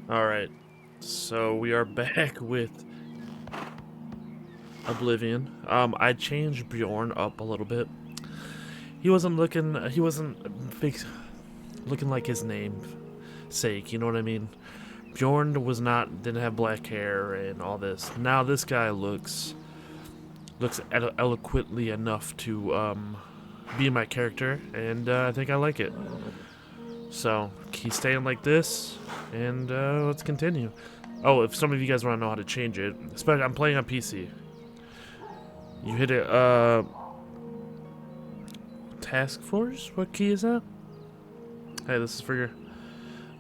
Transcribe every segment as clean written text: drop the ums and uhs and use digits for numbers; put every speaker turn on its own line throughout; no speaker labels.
Alright, so we are back with Oblivion. I changed Bjorn up a little bit. He wasn't looking like his name sake, you know what I mean? Bjorn didn't have black hair and all this. Now this guy looks eloquently enough to be my character, and I think I like it. So he's staying like this, and let's continue. Oh, if some of you guys want to know how to change it, especially I'm playing on PC. You hit it, task force? What key is that? Hey, this is for your...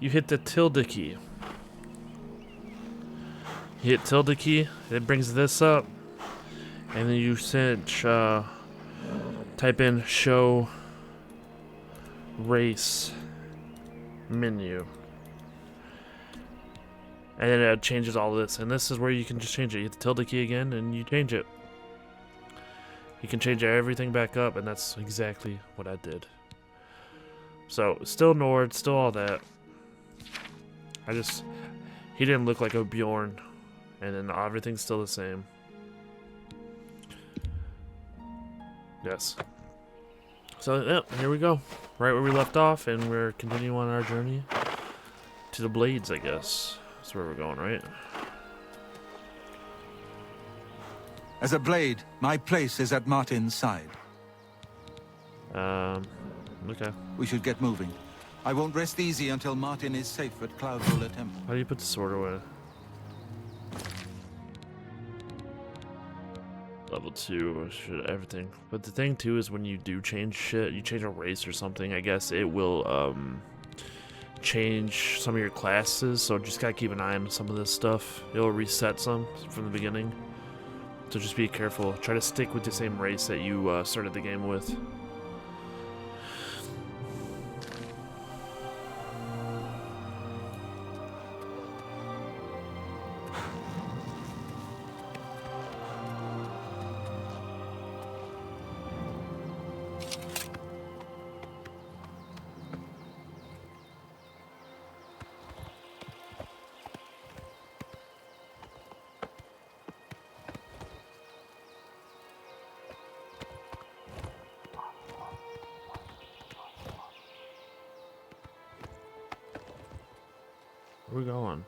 You hit the tilde key. You hit tilde key, it brings this up, and then you type in show race menu. And then it changes all this, and this is where you can just change it. You hit the tilde key again, and you change it. You can change everything back up, and that's exactly what I did. So, still Nord, still all that. He didn't look like a Bjorn, and then everything's still the same. Yes. So, yeah, here we go. Right where we left off, and we're continuing on our journey to the Blades, I guess. That's where we're going, right?
As a blade, my place is at Martin's side.
Okay.
We should get moving. I won't rest easy until Martin is safe at Cloudroller Temple.
How do you put the sword away? Level 2, should everything. But the thing too is when you do change shit, you change a race or something, I guess it will change some of your classes, so just gotta keep an eye on some of this stuff. It'll reset some from the beginning. So just be careful. Try to stick with the same race that you started the game with. Where we going?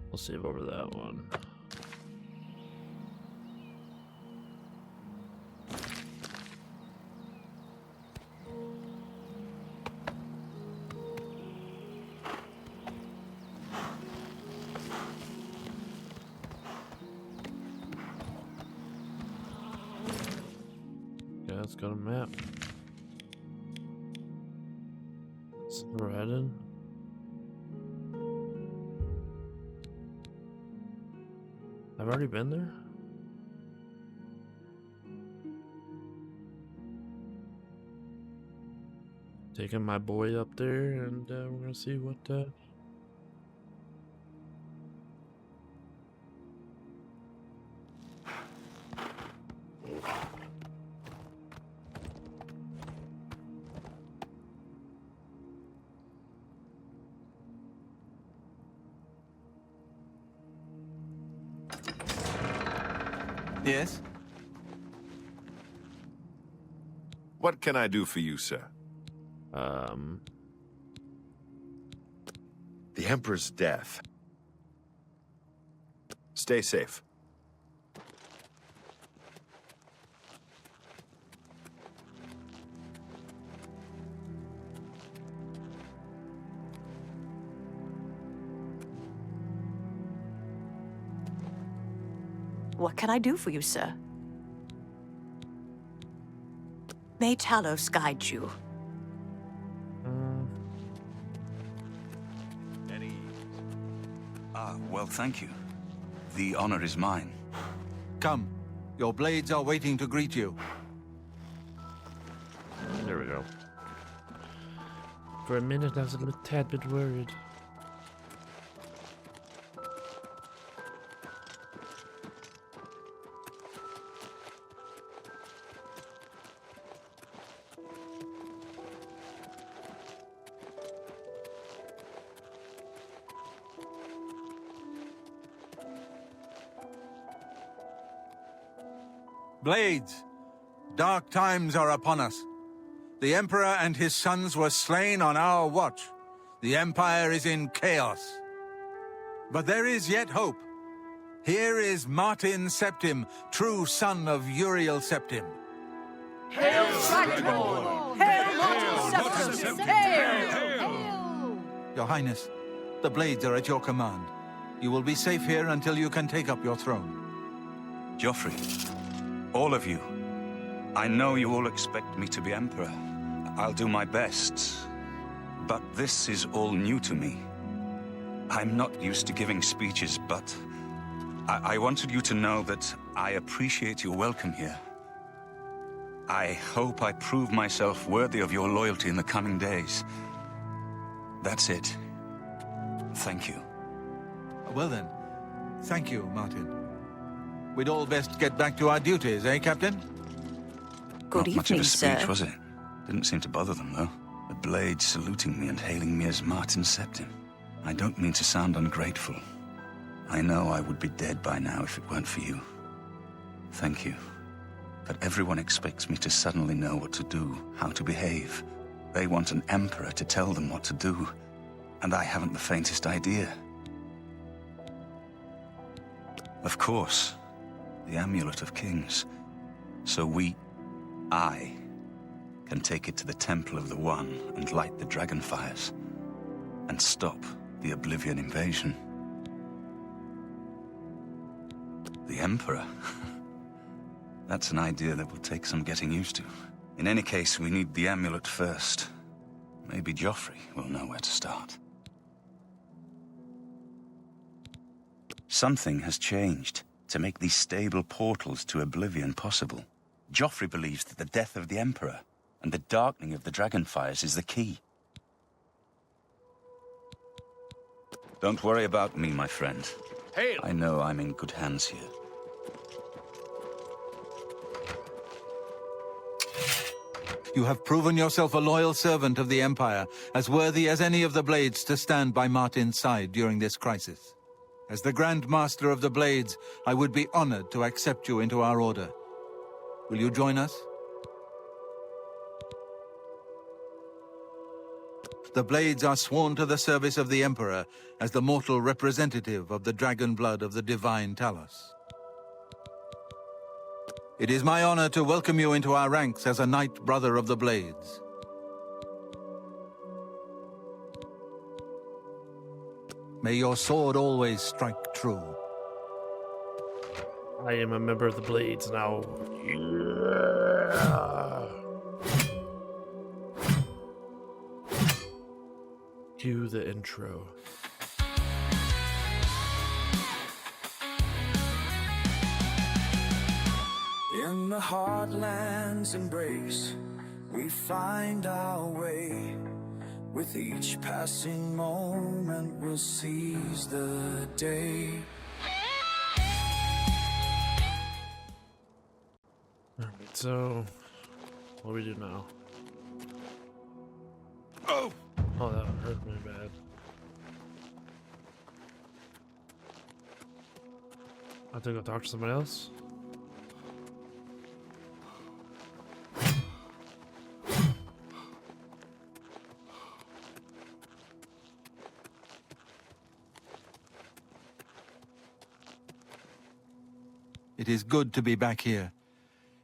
We'll save over that one. Yeah, let's go to map. That's where we're headed. I've already been there? Taking my boy up there, and we're gonna see what
Yes?
What can I do for you, sir? The Emperor's death. Stay safe.
What can I do for you, sir? May Talos guide you.
Well, thank you. The honor is mine.
Come. Your blades are waiting to greet you.
There we go. For a minute, I was a little tad bit worried.
Blades, dark times are upon us. The Emperor and his sons were slain on our watch. The Empire is in chaos. But there is yet hope. Here is Martin Septim, true son of Uriel Septim. Your Highness, the Blades are at your command. You will be safe here until you can take up your throne.
Joffrey, all of you, I know you all expect me to be Emperor. I'll do my best. But this is all new to me. I'm not used to giving speeches, but I wanted you to know that I appreciate your welcome here. I hope I prove myself worthy of your loyalty in the coming days. That's it. Thank you.
Well then, thank you, Martin. We'd all best get back to our duties, eh, Captain?
Good
Not much of
evening,
a speech,
sir.
was it? Didn't seem to bother them, though. The Blades saluting me and hailing me as Martin Septim. I don't mean to sound ungrateful. I know I would be dead by now if it weren't for you. Thank you. But everyone expects me to suddenly know what to do, how to behave. They want an emperor to tell them what to do, and I haven't the faintest idea. Of course, the Amulet of Kings. So I, can take it to the Temple of the One and light the dragon fires, and stop the Oblivion invasion. The Emperor? That's an idea that will take some getting used to. In any case, we need the amulet first. Maybe Joffrey will know where to start. Something has changed to make these stable portals to Oblivion possible. Joffrey believes that the death of the Emperor and the darkening of the Dragonfires is the key. Don't worry about me, my friend.
Hail!
I know I'm in good hands here.
You have proven yourself a loyal servant of the Empire, as worthy as any of the Blades to stand by Martin's side during this crisis. As the Grand Master of the Blades, I would be honored to accept you into our order. Will you join us? The Blades are sworn to the service of the Emperor as the mortal representative of the dragon blood of the divine Talos. It is my honor to welcome you into our ranks as a Knight Brother of the Blades. May your sword always strike true.
I am a member of the Blades now. Cue the intro.
In the heartland's embrace, we find our way. With each passing moment, we'll seize the day.
Alright, so what do we do now?
Oh!
Oh, that hurt me bad. I have to go talk to somebody else.
It is good to be back here.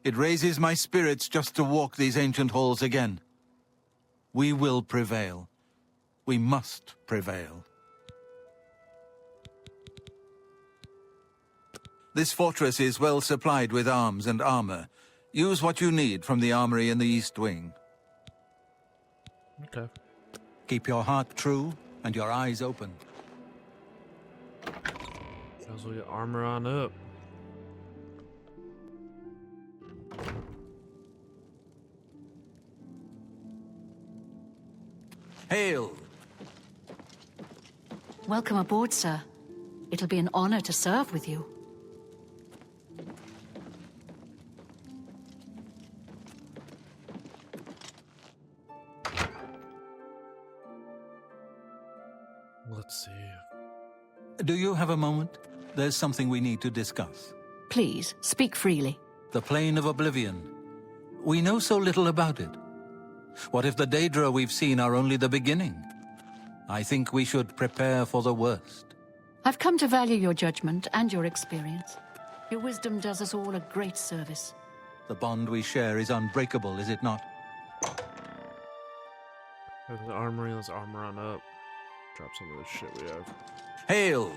It raises my spirits just to walk these ancient halls again. We will prevail. We must prevail. This fortress is well supplied with arms and armor. Use what you need from the armory in the East Wing.
Okay.
Keep your heart true and your eyes open.
Might as well get armor on up.
Hail!
Welcome aboard, sir. It'll be an honor to serve with you.
Let's see.
Do you have a moment? There's something we need to discuss.
Please, speak freely.
the plane of Oblivion. We know so little about it. What if the Daedra we've seen are only the beginning? I think we should prepare for the worst.
I've come to value your judgment and your experience. Your wisdom does us all a great service.
The bond we share is unbreakable, is it not?
The armory, let's armor on up. Drop some of the shit we have.
Hail!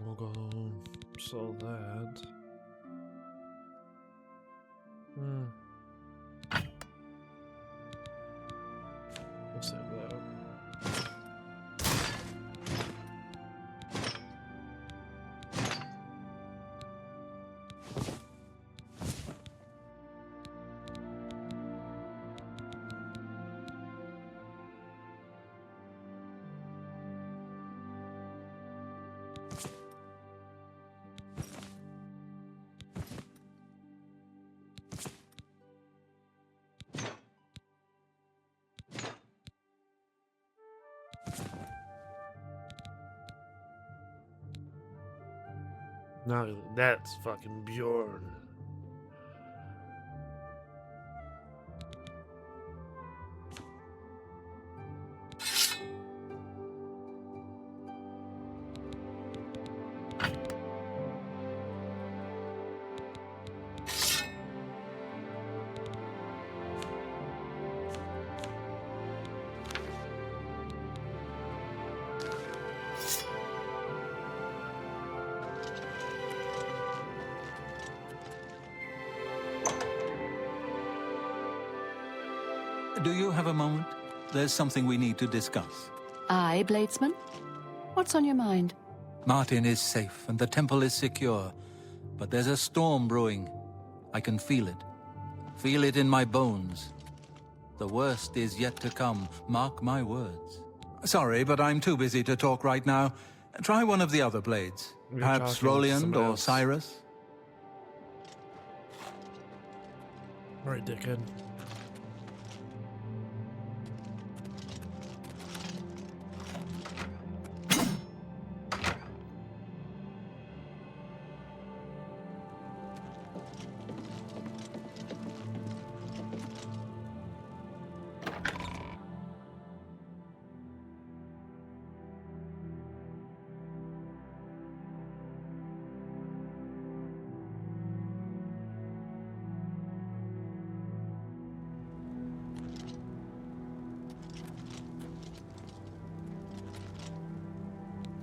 We'll go sell that. We'll save that. Now that's fucking Bjorn.
Do you have a moment? There's something we need to discuss.
Aye, Bladesman? What's on your mind?
Martin is safe and the temple is secure, but there's a storm brewing. I can feel it. Feel it in my bones. The worst is yet to come, mark my words. Sorry, but I'm too busy to talk right now. Try one of the other blades.
You're
Perhaps
talking with
Roliand
somebody
or
else.
Cyrus?
Alright, dickhead.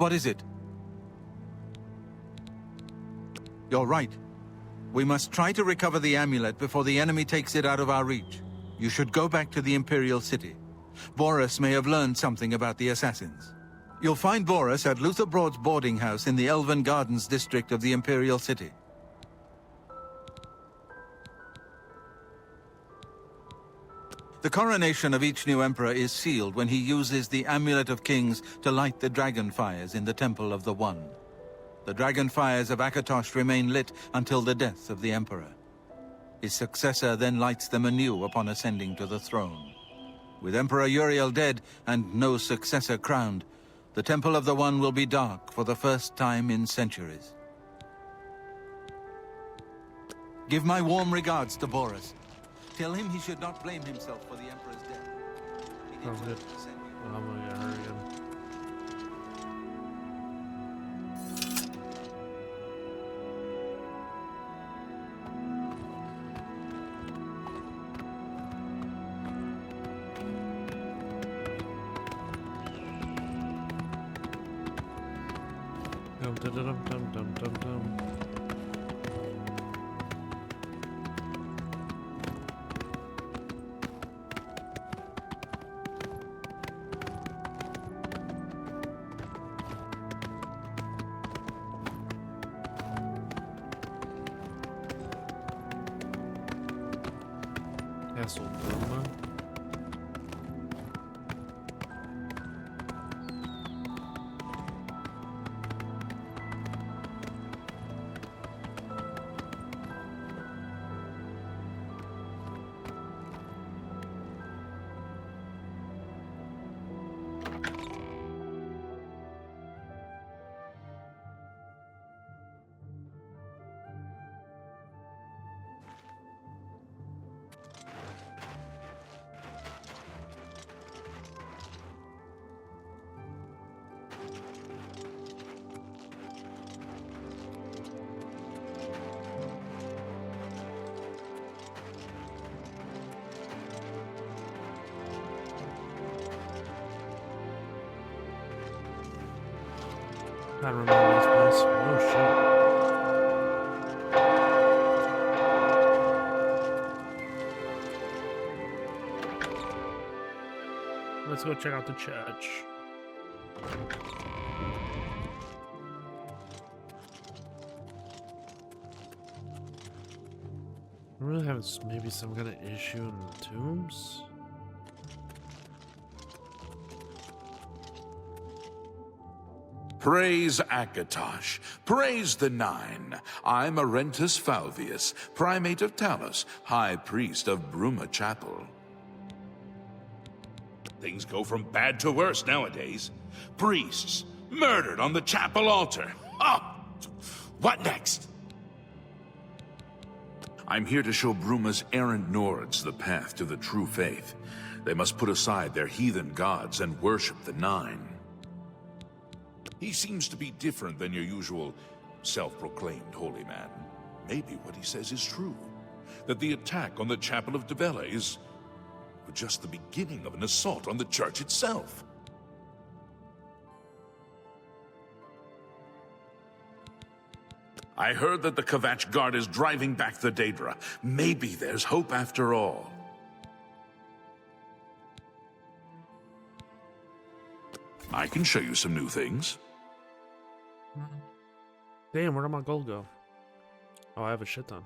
What is it? You're right. We must try to recover the amulet before the enemy takes it out of our reach. You should go back to the Imperial City. Boris may have learned something about the assassins. You'll find Boris at Luther Broad's boarding house in the Elven Gardens district of the Imperial City. The coronation of each new emperor is sealed when he uses the Amulet of Kings to light the dragon fires in the Temple of the One. The dragon fires of Akatosh remain lit until the death of the emperor. His successor then lights them anew upon ascending to the throne. With Emperor Uriel dead and no successor crowned, the Temple of the One will be dark for the first time in centuries. Give my warm regards to Boris. Tell him he should not blame himself for the Emperor's death. He
Sounds
needs
good.
to send you
I'm gonna get hurt again. Dum dum dum dum dum dum dum. Castle Bruma. I don't remember this place. Oh shit. Let's go check out the church. I really having maybe some kind of issue in the tombs?
Praise Akatosh, praise the Nine. I'm Arentus Falvius, Primate of Talos, High Priest of Bruma Chapel. Things go from bad to worse nowadays. Priests murdered on the chapel altar. Oh, what next? I'm here to show Bruma's errant Nords the path to the true faith. They must put aside their heathen gods and worship the Nine. He seems to be different than your usual self-proclaimed holy man. Maybe what he says is true. That the attack on the Chapel of Devella is just the beginning of an assault on the church itself. I heard that the Kvatch Guard is driving back the Daedra. Maybe there's hope after all. I can show you some new things.
Damn, where'd my gold go? Oh, I have a shit ton.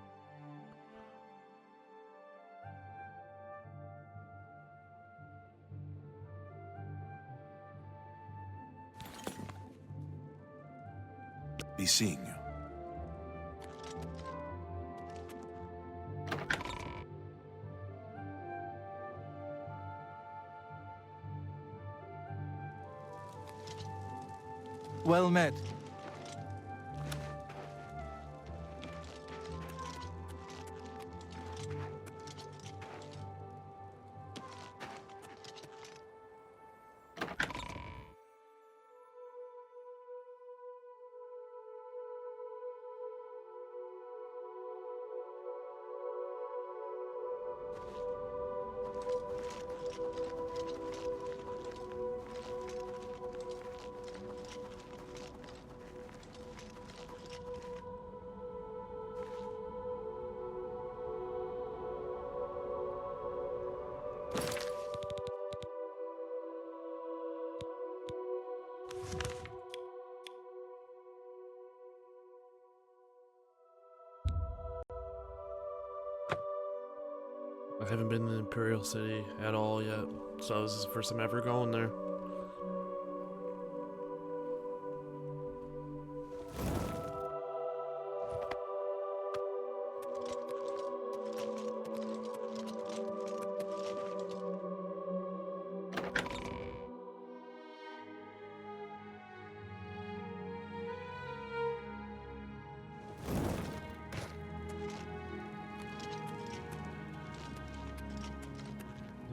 Be seeing you.
Well met.
I haven't been in Imperial City at all yet, so this is the first time ever going there.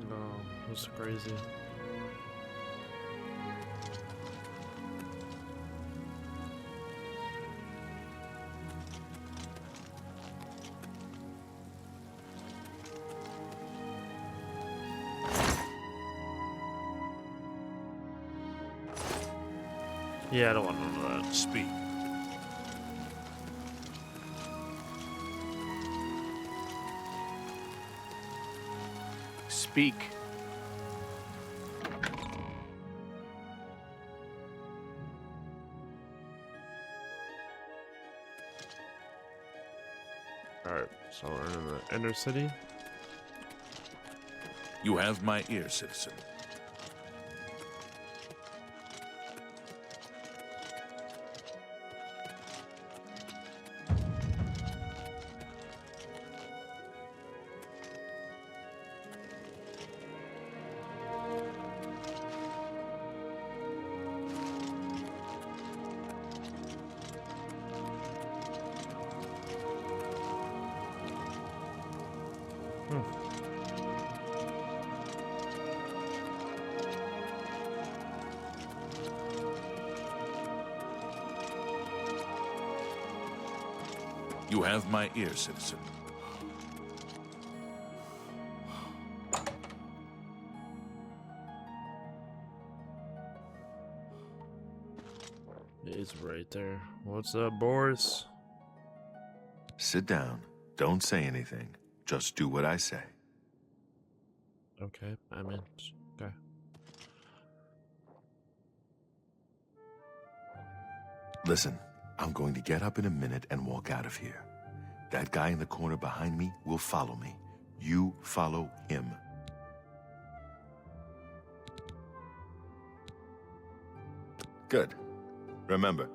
No, that's crazy. Yeah, I don't want to know that.
Speak.
Speak.
Alright, so we're in the inner city.
You have my ear, citizen. You have my ear, citizen.
It's right there. What's up, Boris?
Sit down. Don't say anything. Just do what I say.
Okay, I'm in. Okay.
Listen, I'm going to get up in a minute and walk out of here. That guy in the corner behind me will follow me. You follow him. Good. Remember,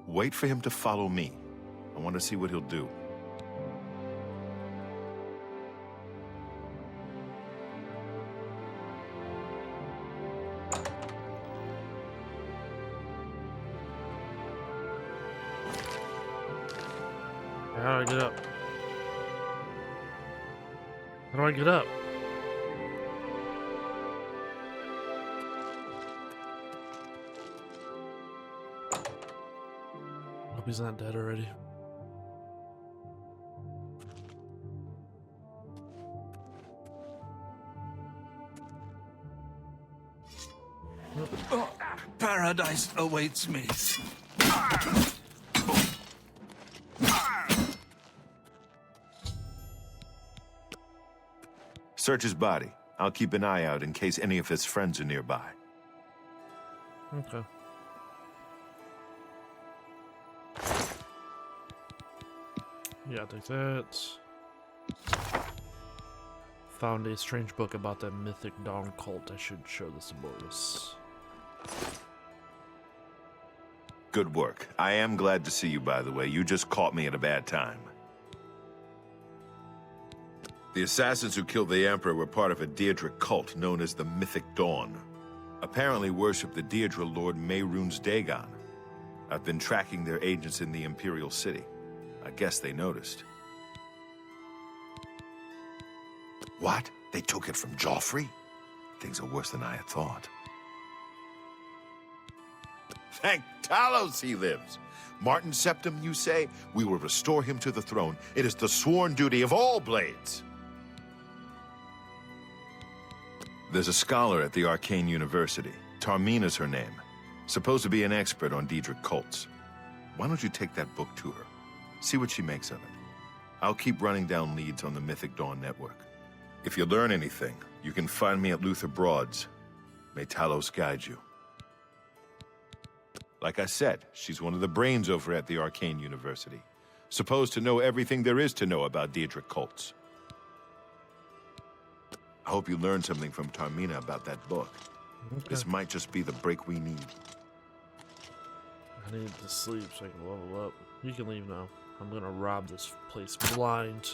wait for him to follow me. I want to see what he'll do.
How do I get up? How do I get up? Hope he's not dead already.
Oh, paradise awaits me.
Search his body. I'll keep an eye out in case any of his friends are nearby.
Okay. Yeah, take that. Found a strange book about the mythic Dawn cult. I should show this to Boris.
Good work. I am glad to see you, by the way. You just caught me at a bad time. The assassins who killed the Emperor were part of a Deirdre cult known as the Mythic Dawn. Apparently worship the Deirdre Lord Mehrunes Dagon. I've been tracking their agents in the Imperial City. I guess they noticed. What? They took it from Joffrey? Things are worse than I had thought. Thank Talos he lives. Martin Septim, you say? We will restore him to the throne. It is the sworn duty of all Blades. There's a scholar at the Arcane University. Tarmina's her name. Supposed to be an expert on Daedric cults. Why don't you take that book to her? See what she makes of it. I'll keep running down leads on the Mythic Dawn network. If you learn anything, you can find me at Luther Broad's. May Talos guide you. Like I said, she's one of the brains over at the Arcane University. Supposed to know everything there is to know about Daedric cults. I hope you learned something from Tarmina about that book.
Okay.
This might just be the break we need.
I need to sleep so I can level up. You can leave now. I'm gonna rob this place blind.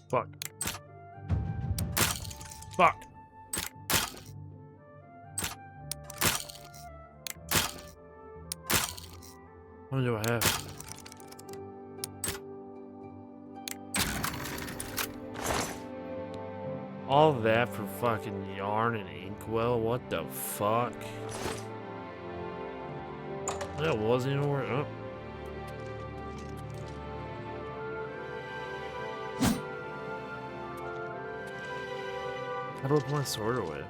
Fuck. Fuck. How many do I have? All that for fucking yarn and inkwell? What the fuck? That wasn't even worth. Oh. How do I put my sword away?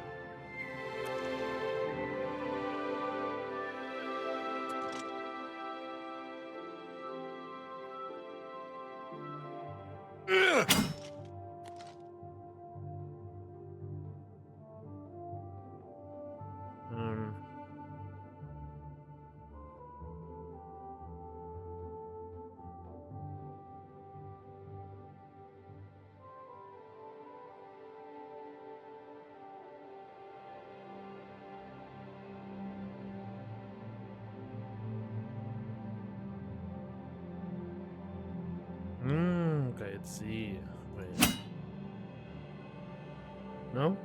Um. Okay, let's see. Wait. No?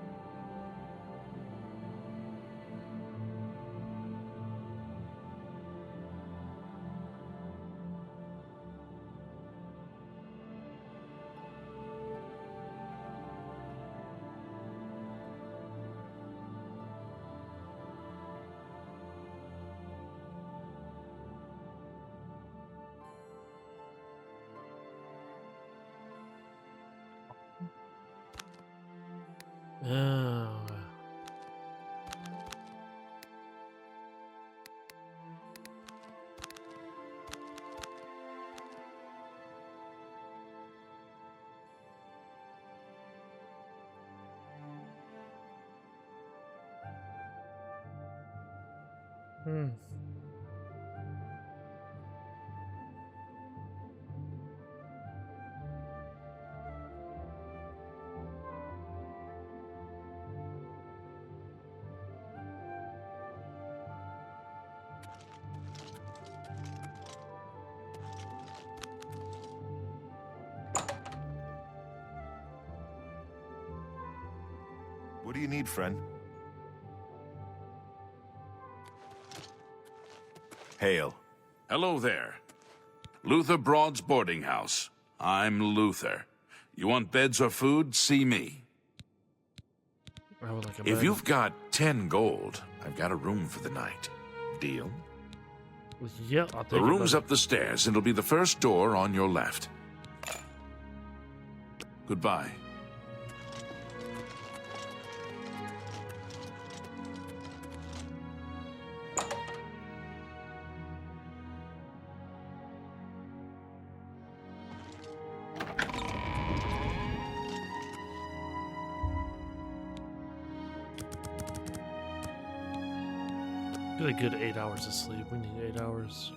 Oh. Hmm.
What do you need, friend? Hail.
Hello there. Luther Broad's boarding house. I'm Luther. You want beds or food? See me.
I would like a
If
bed.
you've got 10 gold, I've got a room for the night. Deal?
Yeah, I'll take
The room's
it,
up the stairs, and it'll be the first door on your left. Goodbye.
Get a good 8 hours of sleep. We need 8 hours.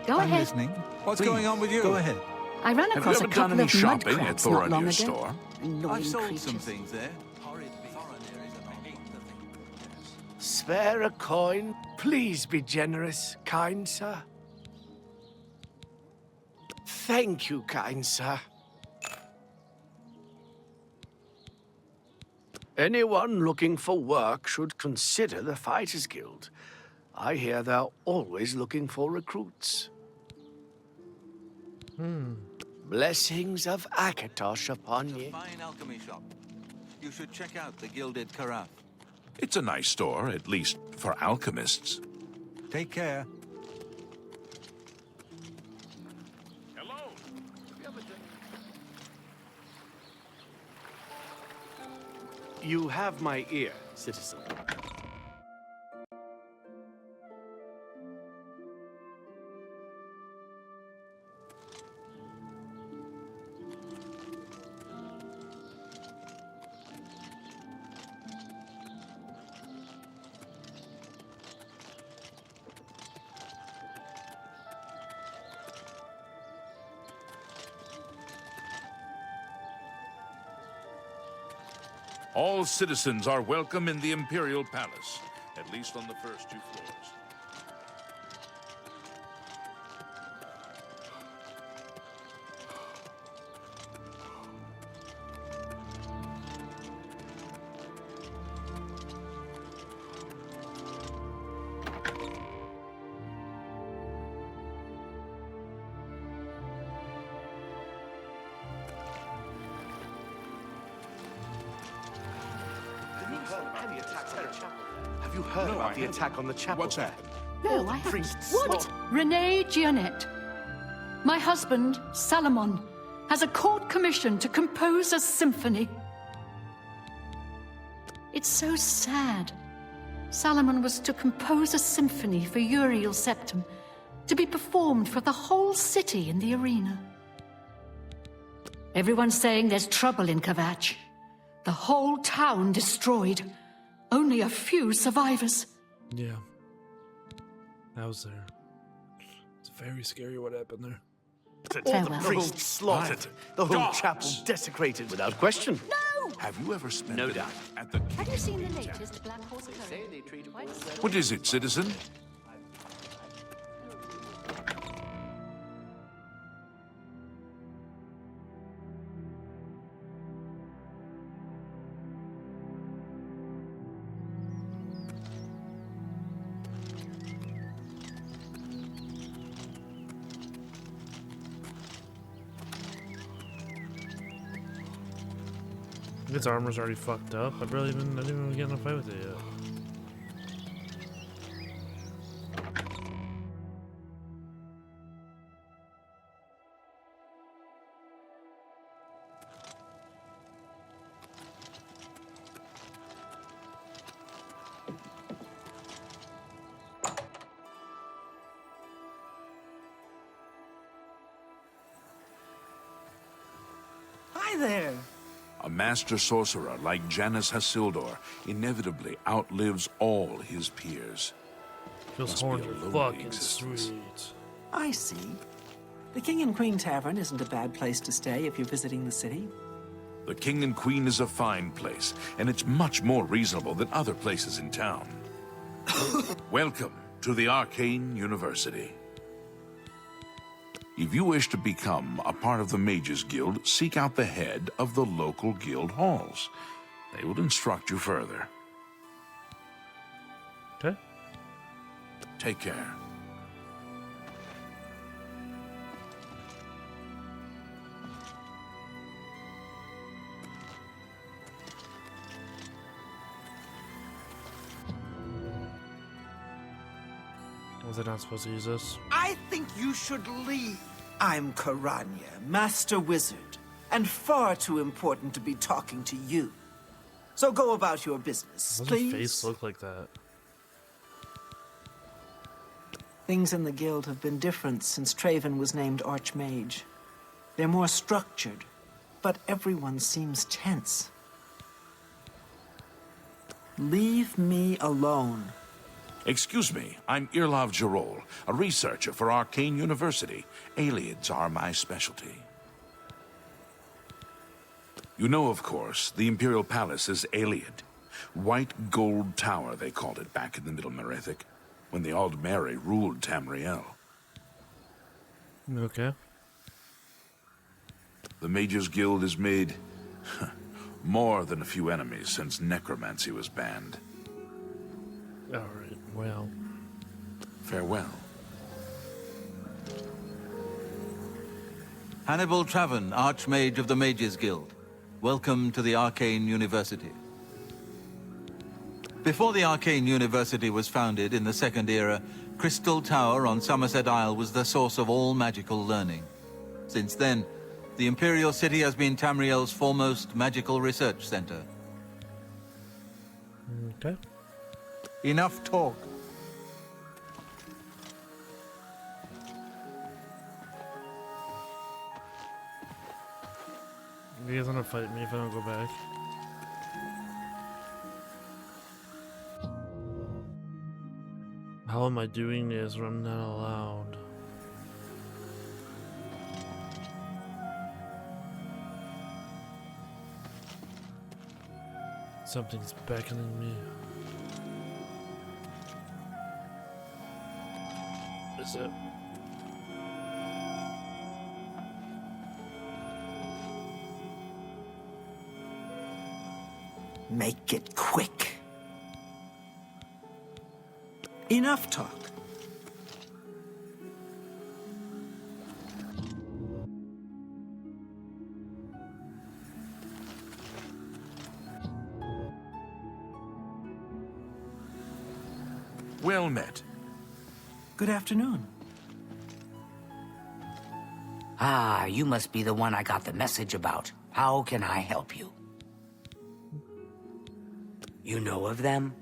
Go
I'm
ahead.
listening. What's
Please,
going on with you?
go ahead.
I ran
Have you
across a
ever done
couple
any
of mud
shopping at
crabs not long
Thorinir's
ago.
store?
Annoying
I've sold
creatures.
some things there. Horrid beasts.
Spare a coin. Please be generous, kind sir. Thank you, kind sir. Anyone looking for work should consider the Fighters Guild. I hear they're always looking for recruits. Blessings of Akatosh upon
It's a
ye.
fine alchemy shop. You should check out the Gilded Carafe.
It's a nice store, at least for alchemists.
Take care.
Hello.
You have my ear, citizen.
All citizens are welcome in the Imperial Palace, at least on the first 2 floors.
Have you heard about the attack on the chapel?
What's
there?
happened?
No, I haven't.
priests
What?
slaughtered.
Renee Gionette. My husband, Salomon, has a court commission to compose a symphony. It's so sad. Salomon was to compose a symphony for Uriel Septim, to be performed for the whole city in the arena. Everyone's saying there's trouble in Kvatch. The whole town destroyed. Only a few survivors.
Yeah. I was there. It's very scary what happened there.
All the
Farewell.
priests slaughtered. The whole chapel desecrated without question.
Have you ever spent
No
the
doubt.
night at the
Have you seen the
King?
latest Black Horse Code?
What is it, citizen?
Its armor's already fucked up. I didn't even get in a fight with it yet.
Hi there.
A master sorcerer like Janus Hasildor inevitably outlives all his peers.
Those
Must be
horns
a
are
lonely
fucking
existence.
sweet.
I see. The King and Queen Tavern isn't a bad place to stay if you're visiting the city.
The King and Queen is a fine place, and it's much more reasonable than other places in town. Welcome to the Arcane University. If you wish to become a part of the Mages Guild, seek out the head of the local guild halls. They will instruct you further.
Okay.
Take care.
Was I not supposed to use this?
I think you should leave. I'm Karanya, Master Wizard, and far too important to be talking to you. So go about your business,
Doesn't
please.
your face look like that?
Things in the guild have been different since Traven was named Archmage. They're more structured, but everyone seems tense. Leave me alone.
Excuse me, I'm Irlav Jarol, a researcher for Arcane University. Aliens are my specialty. You know, of course, the Imperial Palace is Aliad. White Gold Tower, they called it back in the Middle Merethic, when the Aldmeri ruled Tamriel.
Okay.
The Mages Guild has made more than a few enemies since necromancy was banned.
Alright, well.
Farewell.
Hannibal Traven, Archmage of the Mages Guild. Welcome to the Arcane University. Before the Arcane University was founded in the Second Era, Crystal Tower on Somerset Isle was the source of all magical learning. Since then, the Imperial City has been Tamriel's foremost magical research center.
Okay.
Enough talk.
You guys wanna fight me if I don't go back? How am I doing this when I'm not allowed? Something's beckoning me. What is it?
Make it quick. Enough talk.
Well met.
Good afternoon.
Ah, you must be the one I got the message about. How can I help you? You know of them?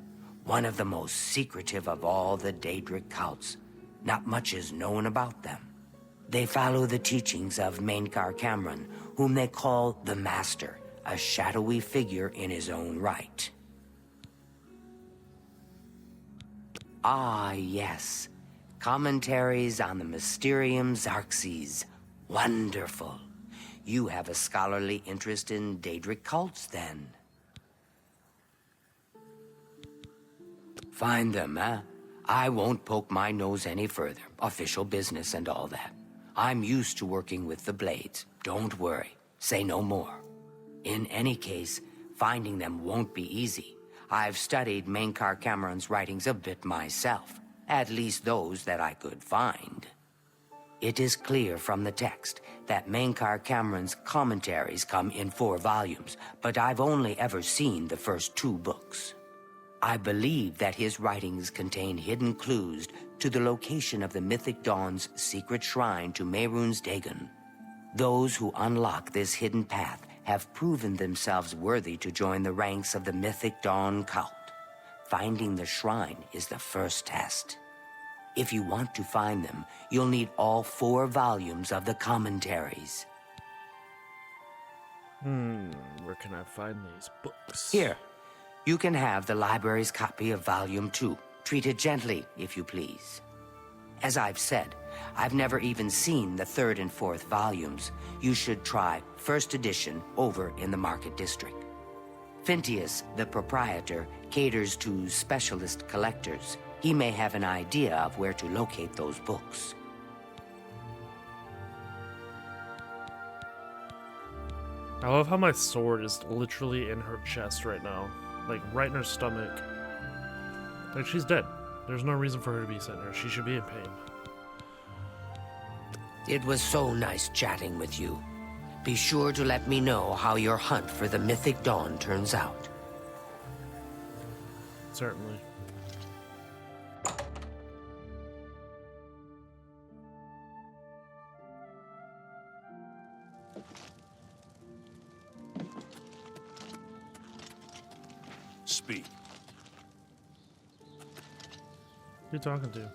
One of the most secretive of all the Daedric cults. Not much is known about them. They follow the teachings of Mainkar Cameron, whom they call the Master, a shadowy figure in his own right. Ah, yes. Commentaries on the Mysterium Xarxes. Wonderful. You have a scholarly interest in Daedric cults, then. Find them, huh? I won't poke my nose any further. Official business and all that. I'm used to working with the Blades. Don't worry. Say no more. In any case, finding them won't be easy. I've studied Mainkar Cameron's writings a bit myself. At least those that I could find. It is clear from the text that Mainkar Cameron's commentaries come in 4 volumes, but I've only ever seen the first 2 books. I believe that his writings contain hidden clues to the location of the Mythic Dawn's secret shrine to Mehrunes Dagon. Those who unlock this hidden path have proven themselves worthy to join the ranks of the Mythic Dawn cult. Finding the shrine is the first test. If you want to find them, you'll need all 4 volumes of the commentaries.
Where can I find these books?
Here, you can have the library's copy of Volume 2. Treat it gently, if you please. As I've said, I've never even seen the 3rd and 4th volumes. You should try first edition over in the Market District. Phintius, the proprietor, caters to specialist collectors. He may have an idea of where to locate those books.
I love how my sword is literally in her chest right now. Like, right in her stomach. Like, she's dead. There's no reason for her to be sitting there. She should be in pain.
It was so nice chatting with you. Be sure to let me know how your hunt for the Mythic Dawn turns out.
Certainly.
Speak.
Who you talking to?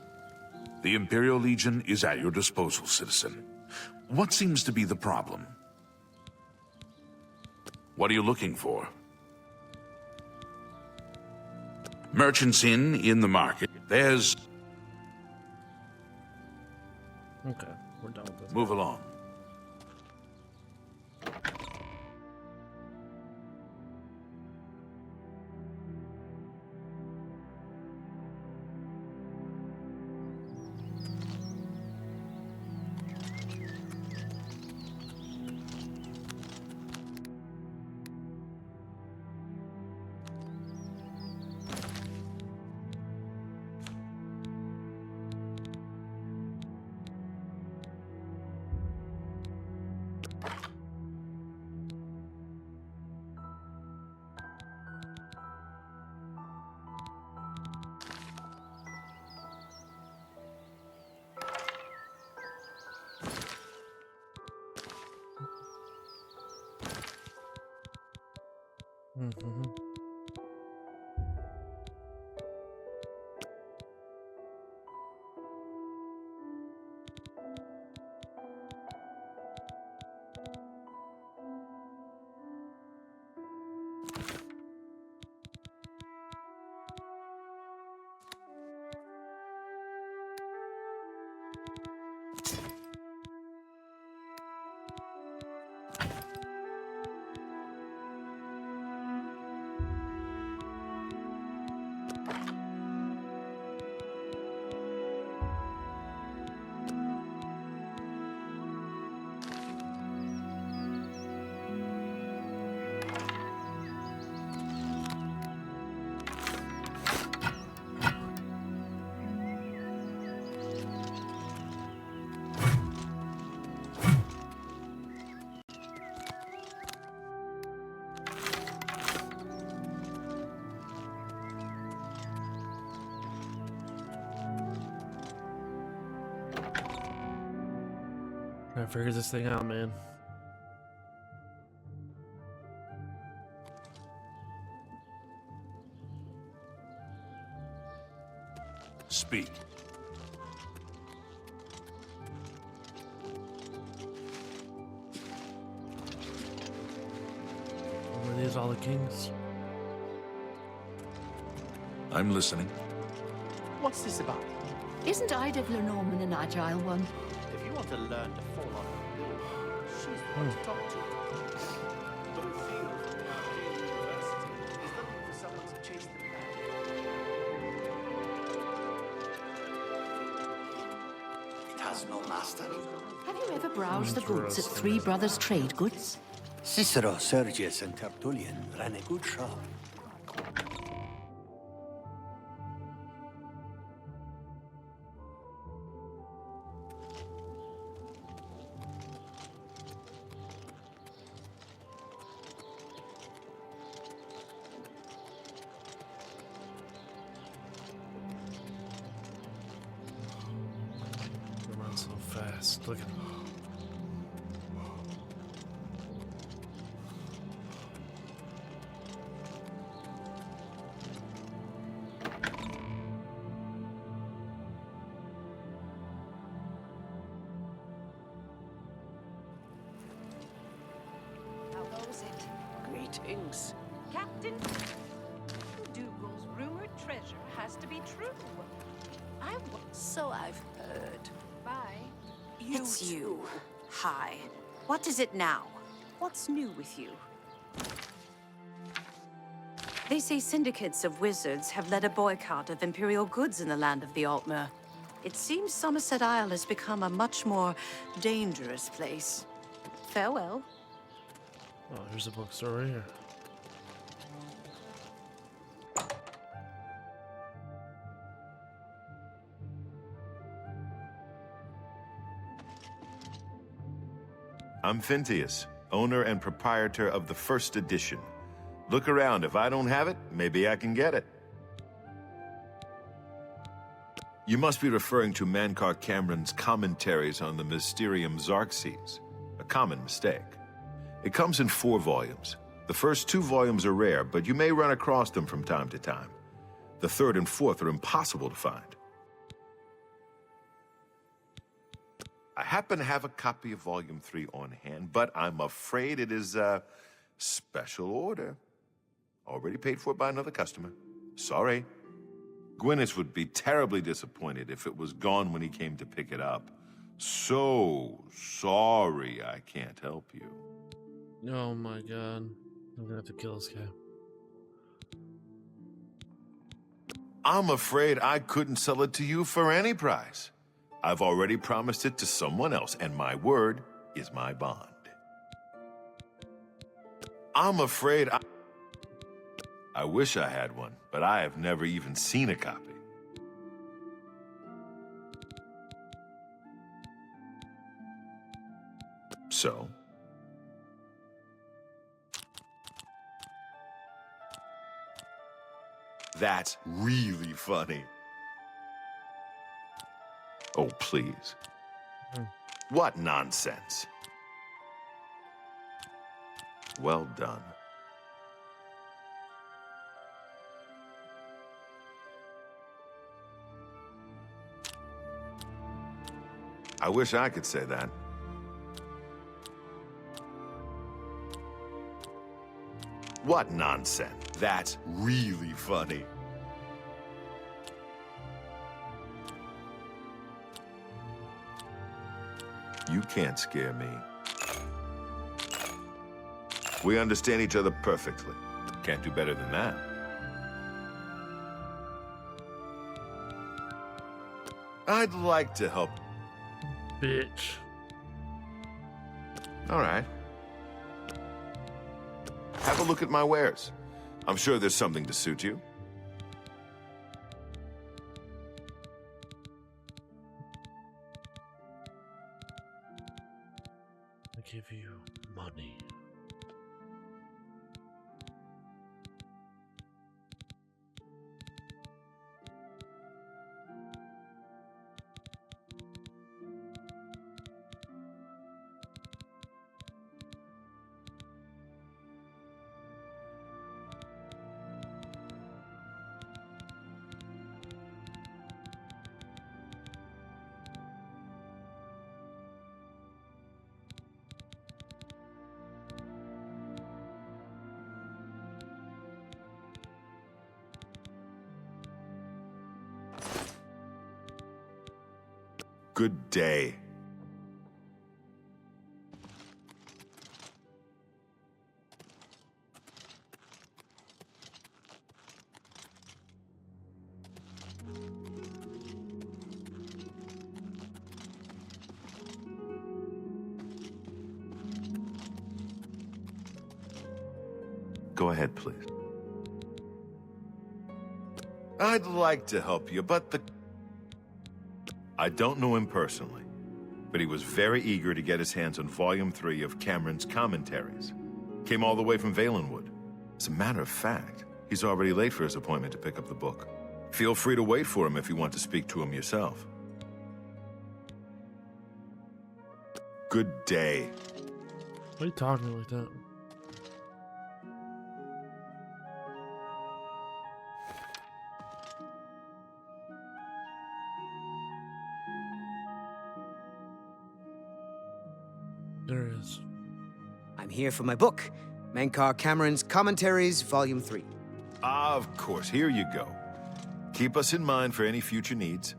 The Imperial Legion is at your disposal, citizen. What seems to be the problem? What are you looking for? Merchants Inn in the market. There's...
Okay, we're done with this.
Move along.
Mm-hmm. I figure this thing out, man.
Speak.
Were these all the kings?
I'm listening.
What's this about?
Isn't Ida Lenormand an agile one?
If you want to learn to fall on her build, she's the one to talk to. Don't feel from the Arcane University is looking for someone to chase them down.
It has no master.
Have you ever browsed the goods at Three Brothers Trade Goods?
Cicero, Sergius, and Tertullian ran a good shop.
They run so fast. Look at them.
How goes it?
Greetings.
Captain Dougal's rumored treasure has to be true.
So I've heard.
Bye.
It's you. Hi. What is it now? What's new with you? They say syndicates of wizards have led a boycott of Imperial goods in the land of the Altmer. It seems Somerset Isle has become a much more dangerous place. Farewell.
Oh, here's a bookstore right here.
I'm Phintius, owner and proprietor of the first edition. Look around. If I don't have it, maybe I can get it. You must be referring to Mankar Cameron's commentaries on the Mysterium Xarxes. A common mistake. It comes in 4 volumes. The first 2 volumes are rare, but you may run across them from time to time. The 3rd and 4th are impossible to find. I happen to have a copy of Volume 3 on hand, but I'm afraid it is a special order. Already paid for by another customer. Sorry. Gwyneth would be terribly disappointed if it was gone when he came to pick it up. So sorry I can't help you.
Oh my god. I'm gonna have to kill this guy.
I'm afraid I couldn't sell it to you for any price. I've already promised it to someone else, and my word is my bond. I'm afraid I wish I had one, but I have never even seen a copy. So? That's really funny. Oh, please. What nonsense. Well done. I wish I could say that. What nonsense. That's really funny. You can't scare me. We understand each other perfectly. Can't do better than that. I'd like to help.
Bitch.
All right. Have a look at my wares. I'm sure there's something to suit you.
I give you money.
Good day. Go ahead, please. I'd like to help you, but I don't know him personally, but he was very eager to get his hands on Volume 3 of Cameron's commentaries. Came all the way from Valenwood. As a matter of fact, he's already late for his appointment to pick up the book. Feel free to wait for him if you want to speak to him yourself. Good day.
Why are you talking like that? There it is.
I'm here for my book, Menkar Cameron's Commentaries, Volume 3.
Of course, here you go. Keep us in mind for any future needs.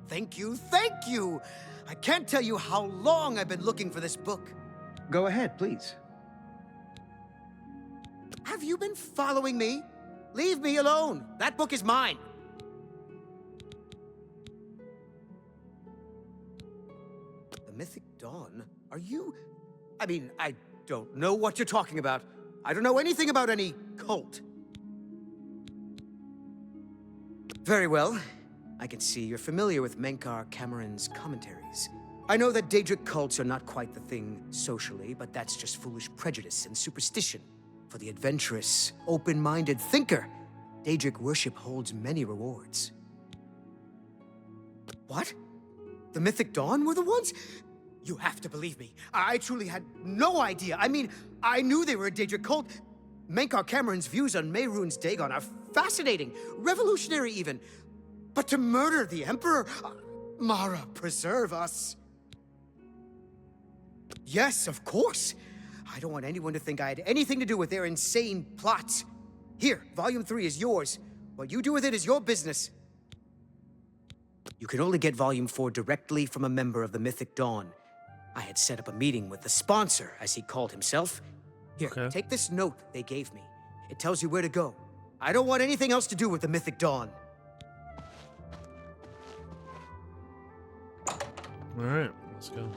Thank you, thank you! I can't tell you how long I've been looking for this book. Go ahead, please. Have you been following me? Leave me alone. That book is mine. The Mythic Dawn? Are you... I mean, I don't know what you're talking about. I don't know anything about any cult. Very well. I can see you're familiar with Menkar Cameron's commentaries. I know that Daedric cults are not quite the thing socially, but that's just foolish prejudice and superstition. For the adventurous, open-minded thinker, Daedric worship holds many rewards. What? The Mythic Dawn were the ones? You have to believe me. I truly had no idea. I mean, I knew they were a Daedric cult. Menkar Cameron's views on Mehrunes Dagon are fascinating, revolutionary even. But to murder the Emperor? Mara, preserve us. Yes, of course. I don't want anyone to think I had anything to do with their insane plots. Here, Volume 3 is yours. What you do with it is your business. You can only get Volume 4 directly from a member of the Mythic Dawn. I had set up a meeting with the sponsor, as he called himself. Here, take this note they gave me. It tells you where to go. I don't want anything else to do with the Mythic Dawn.
Alright, let's go.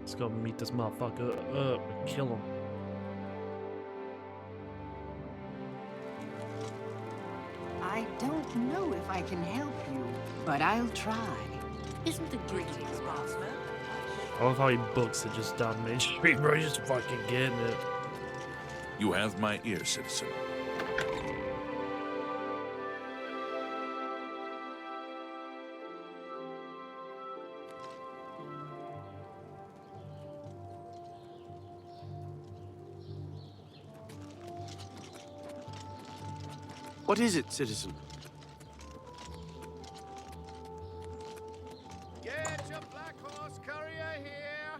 Let's go meet this motherfucker up and kill him.
I don't know if I can help you, but I'll try.
Isn't the greetings, Bossman?
I love how he books it just down Main Street, bro. He's just fucking getting it.
You have my ear, citizen.
What is it, citizen?
Get your black horse courier here!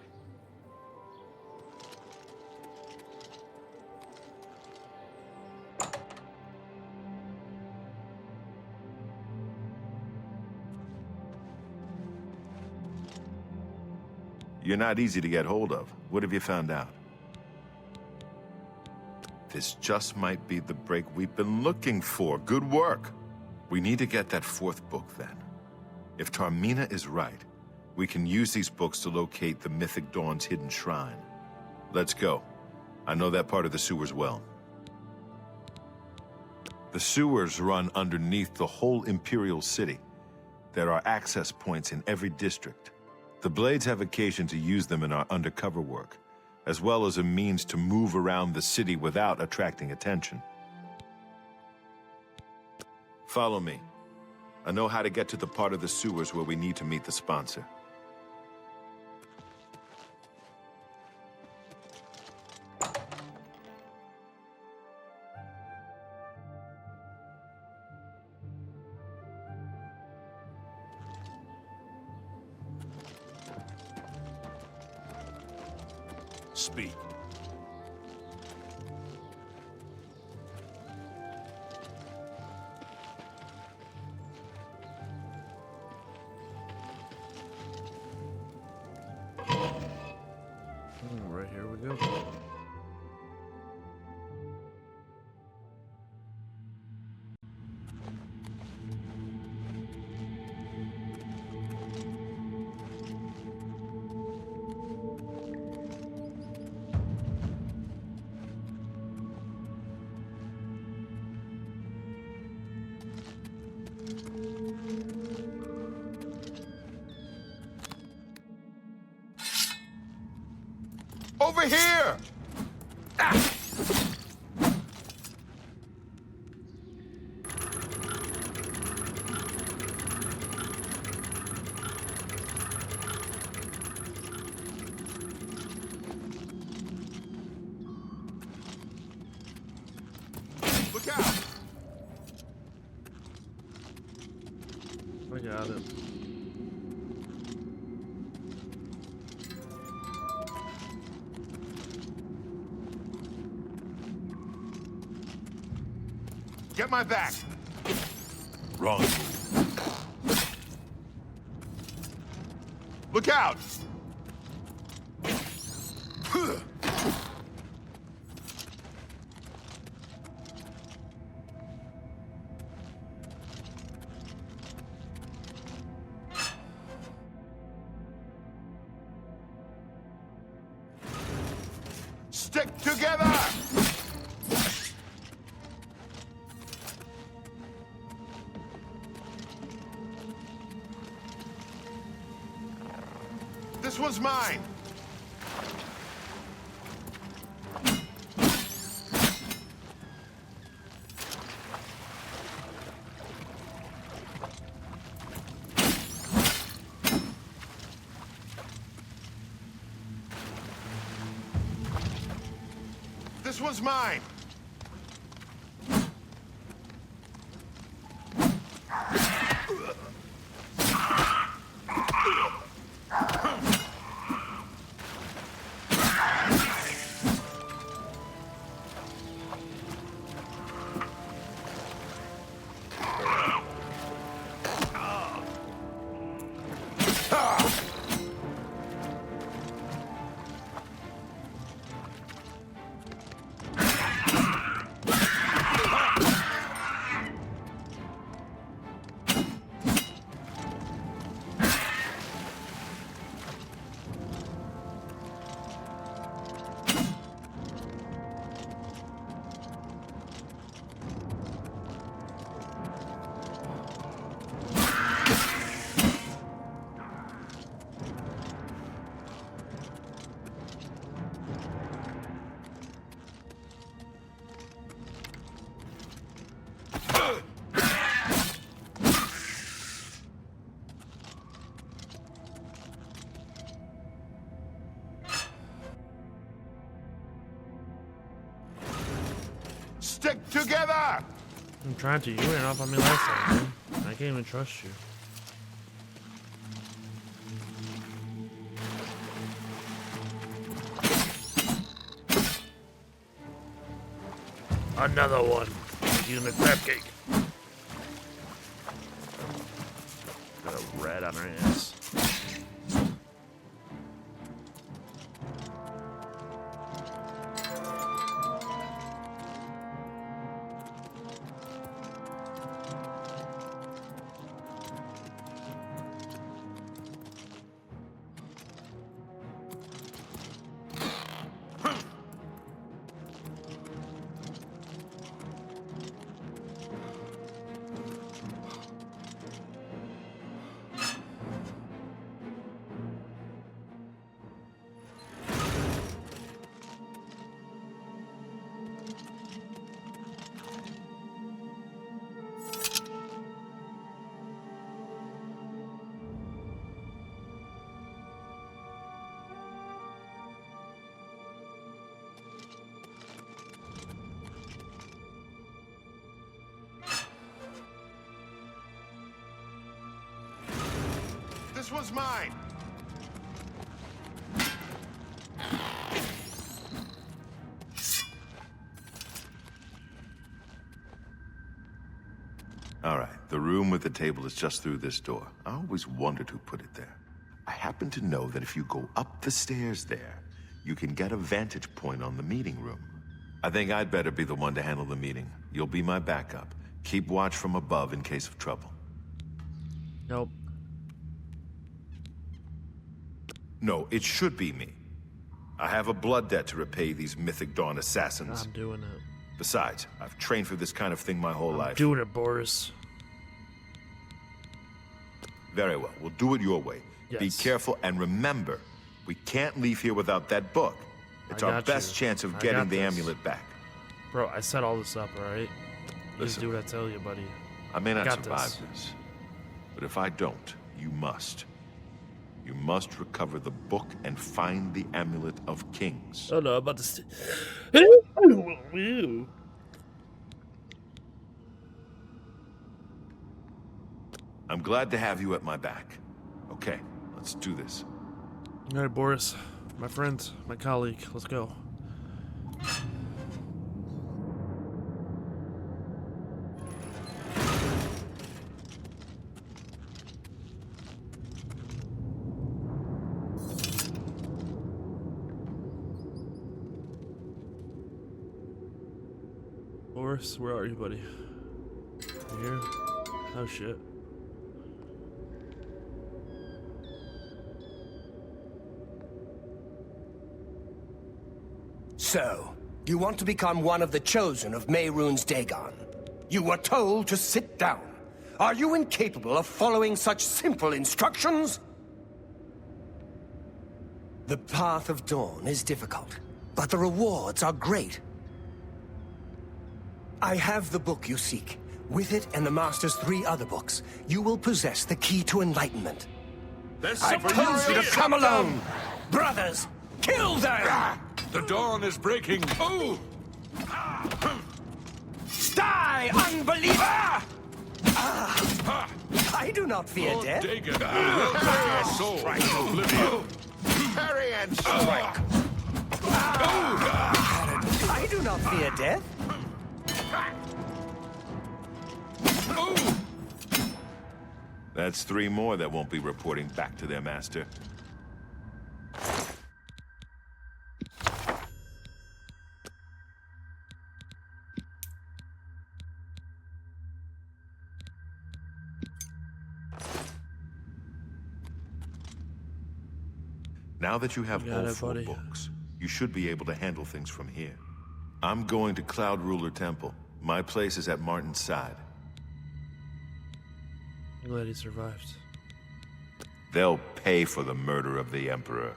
You're not easy to get hold of. What have you found out? This just might be the break we've been looking for. Good work. We need to get that fourth book, then. If Tarmina is right, we can use these books to locate the Mythic Dawn's hidden shrine. Let's go. I know that part of the sewers well. The sewers run underneath the whole Imperial City. There are access points in every district. The Blades have occasion to use them in our undercover work, as well as a means to move around the city without attracting attention. Follow me. I know how to get to the part of the sewers where we need to meet the sponsor.
Speak.
here we go.
Over here! Ah! Look out!
I got it.
Get my back!
Wrong.
Look out! Stick together! This one's mine! This one's mine! Stick together!
I'm trying to. You ran off on me last time, man. I can't even trust you. Another one. You in the crab cake. Got a rat on her ass.
This one's mine! All right, the room with the table is just through this door. I always wondered who put it there. I happen to know that if you go up the stairs there, you can get a vantage point on the meeting room. I think I'd better be the one to handle the meeting. You'll be my backup. Keep watch from above in case of trouble.
Nope.
No, it should be me. I have a blood debt to repay these Mythic Dawn assassins.
I'm doing it.
Besides, I've trained for this kind of thing my whole life.
Doing it, Boris.
Very well, we'll do it your way.
Yes.
Be careful, and remember, we can't leave here without that book. It's our best chance of getting the amulet back.
Bro, I set all this up, alright? You just do what I tell you, buddy.
I may not
Got
survive this, but if I don't, you must. You must recover the book and find the Amulet of Kings.
Oh no, I'm about to
I'm glad to have you at my back. Okay, let's do this.
Alright, Boris. My friend, my colleague, let's go. Boris, where are you, buddy? You here? Oh shit.
So, you want to become one of the chosen of Mehrunes Dagon. You were told to sit down. Are you incapable of following such simple instructions? The path of dawn is difficult, but the rewards are great. I have the book you seek. With it and the Master's 3 other books, you will possess the key to enlightenment. I told you to come alone! Brothers, kill them!
The dawn is breaking. Oh!
Die, unbeliever! I do not fear
Lord
death.
Dagon, welcome your soul to Oblivion.
Parry and strike!
I do not fear death.
That's 3 more that won't be reporting back to their master. Now that you have all 4 books, you should be able to handle things from here. I'm going to Cloud Ruler Temple. My place is at Martin's side.
I'm glad he survived.
They'll pay for the murder of the Emperor.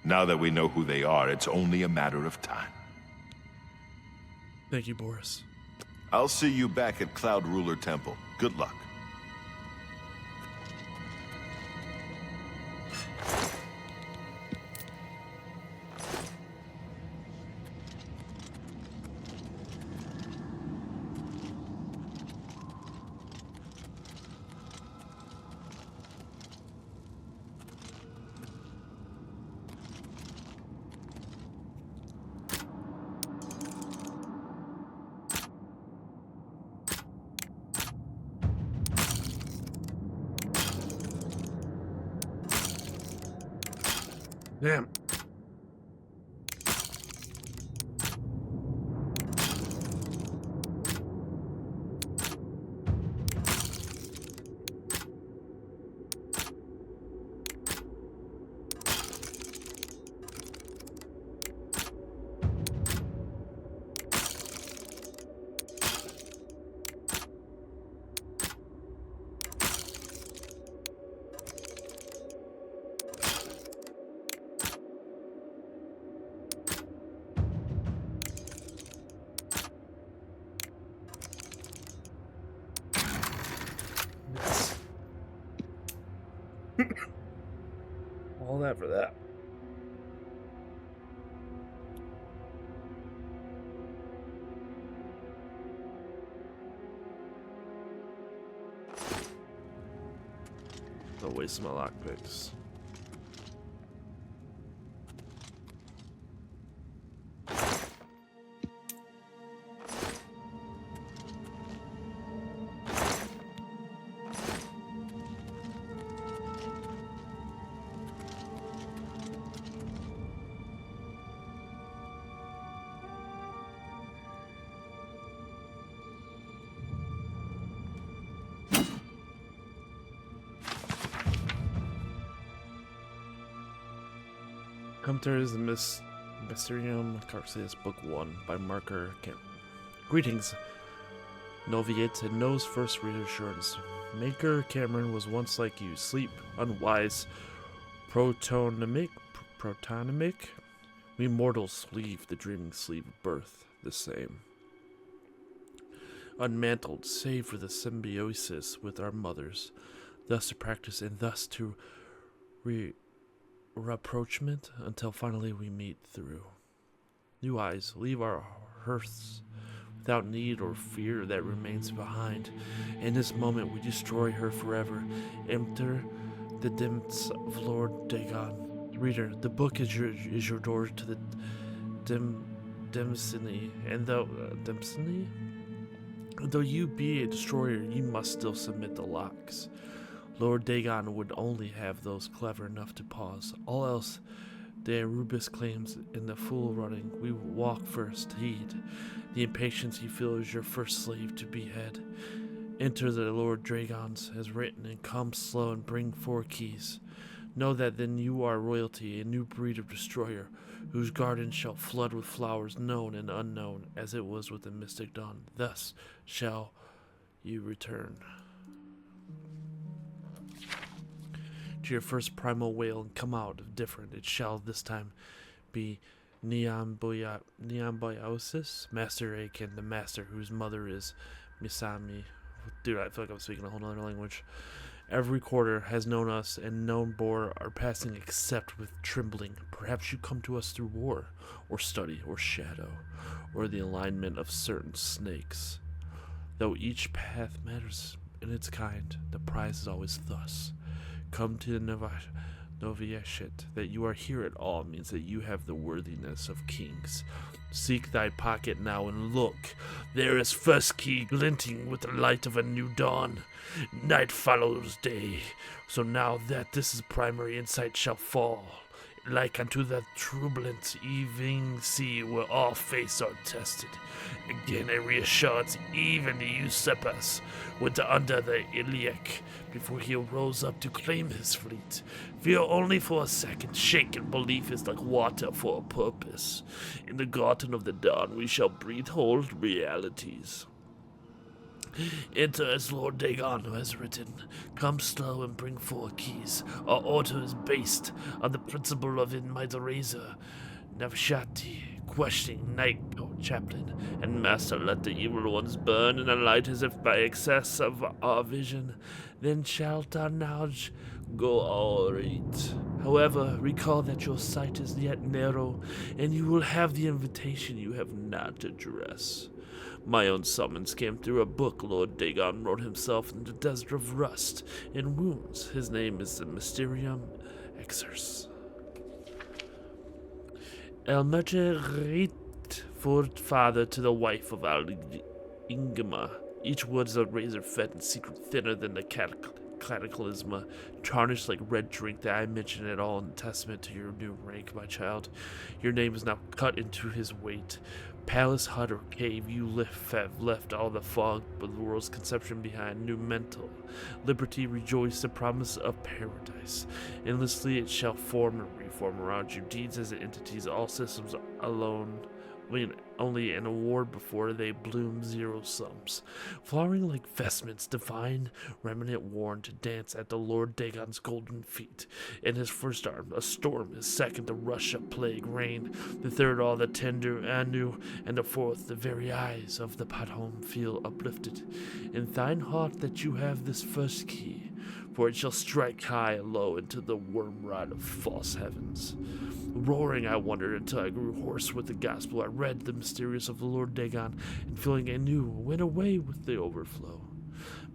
Now that we know who they are, it's only a matter of time.
Thank you, Boris.
I'll see you back at Cloud Ruler Temple. Good luck.
Damn. All that for that. Don't waste my lockpicks. Hunter is the Mysterium Carcius Book 1 by Marker Camp. Greetings, Noviate and Knows First Reassurance. Maker Cameron was once like you, sleep, unwise, protonymic. We mortals leave the dreaming sleep of birth the same. Unmantled, save for the symbiosis with our mothers, thus to practice and thus to rapprochement until finally we meet through. New eyes, leave our hearths without need or fear that remains behind. In this moment we destroy her forever. Enter the depths of Lord Dagon. Reader, the book is your door to the destiny, and though you be a destroyer, you must still submit the locks. Lord Dagon would only have those clever enough to pause. All else, de Arubis claims in the fool running. We walk first, heed. The impatience you feel is your first slave to behead. Enter the Lord Dragons, as written, and come slow and bring 4 keys. Know that then you are royalty, a new breed of destroyer, whose garden shall flood with flowers known and unknown, as it was with the mystic dawn. Thus shall you return to your first primal wail and come out different. It shall this time be Neomboiosis, Master Aiken, the master whose mother is Misami. Dude, I feel like I'm speaking a whole other language. Every quarter has known us, and known bore our passing except with trembling. Perhaps you come to us through war, or study, or shadow, or the alignment of certain snakes. Though each path matters in its kind, the prize is always thus. Come to the Noviatiate. That you are here at all means that you have the worthiness of kings. Seek thy pocket now and look. There is first key glinting with the light of a new dawn. Night follows day. So now that this is primary insight shall fall, like unto the turbulent evening sea where all fates are tested. Again a reassurance, even the Eusebius went under the Iliac before he rose up to claim his fleet. Fear only for a second, shaken belief is like water for a purpose. In the garden of the dawn we shall breathe whole realities. Enter as Lord Dagon has written. Come slow and bring 4 keys. Our order is based on the principle of in my razor. Navshati, questioning knight, chaplain, and master, let the evil ones burn in a light as if by excess of our vision. Then shalt our knowledge go all right. However, recall that your sight is yet narrow, and you will have the invitation you have not addressed. My own summons came through a book Lord Dagon wrote himself in the desert of rust and wounds. His name is the Mysterium Exers. El Mergerit, father to the wife of Al Ingema. Each word is a razor fed and secret thinner than the cataclysma, tarnished like red drink that I mention at all in testament to your new rank, my child. Your name is now cut into his weight. Palace, hut, or cave, you have left all the fog of the world's conception behind. New mental liberty, rejoice the promise of paradise. Endlessly it shall form and reform around you. Deeds as entities, all systems alone. Only an award before they bloom 0 sums. Flowering like vestments divine, remnant worn to dance at the Lord Dagon's golden feet. In his first arm, a storm. His second, the rush of plague, rain. The third, all the tender Anu. And the fourth, the very eyes of the Padhom feel uplifted. In thine heart that you have this first key, for it shall strike high and low into the wormrod of false heavens. Roaring I wandered until I grew hoarse with the gospel. I read the mysterious of the Lord Dagon, and feeling anew, went away with the overflow.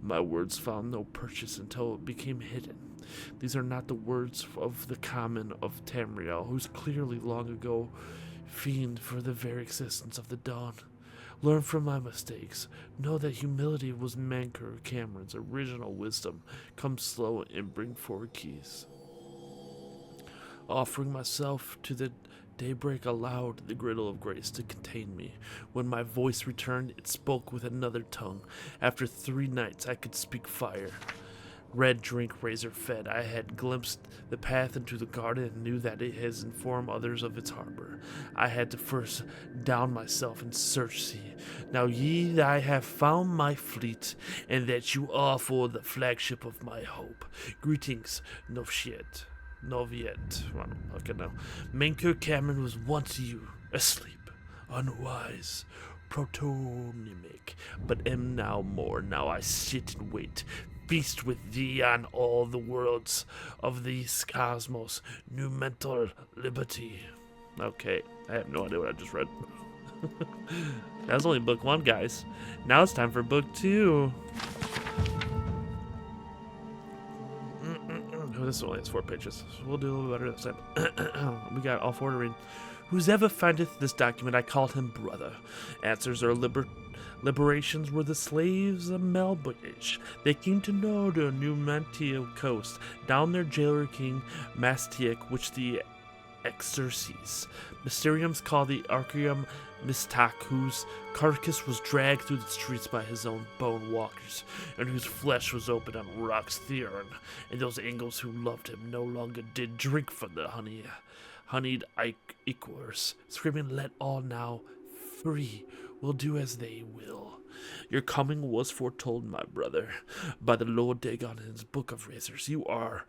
My words found no purchase until it became hidden. These are not the words of the common of Tamriel, who's clearly long ago fiend for the very existence of the dawn. Learn from my mistakes. Know that humility was Manker Cameron's original wisdom. Come slow and bring 4 keys. Offering myself to the daybreak allowed the griddle of grace to contain me. When my voice returned, it spoke with another tongue. After 3 nights I could speak fire. Red drink razor fed. I had glimpsed the path into the garden and knew that it has informed others of its harbor. I had to first down myself and search sea. Now ye that I have found my fleet, and that you are for the flagship of my hope. Greetings, Noviet. I don't fucking know. Menker Cameron was once you, asleep, unwise, protonymic, but am now more. Now I sit and wait, feast with thee on all the worlds of this cosmos, new mental liberty. Okay, I have no idea what I just read. That was only book 1, guys. Now it's time for book 2. Oh, this only has 4 pages. So we'll do a little better this time. We got all 4 to read. Whosoever findeth this document, I called him brother. Answers our liberations were the slaves of Melbourne. They came to know the Numantia coast, down their jailer king Mastiac, which the exerces. Mysteriums called the Archeum Mistak, whose carcass was dragged through the streets by his own bone walkers, and whose flesh was opened on rocks Theron, and those angels who loved him no longer did drink from the honeyed ichors, screaming, "Let all now free will do as they will." Your coming was foretold, my brother, by the Lord Dagon in his book of razors. You are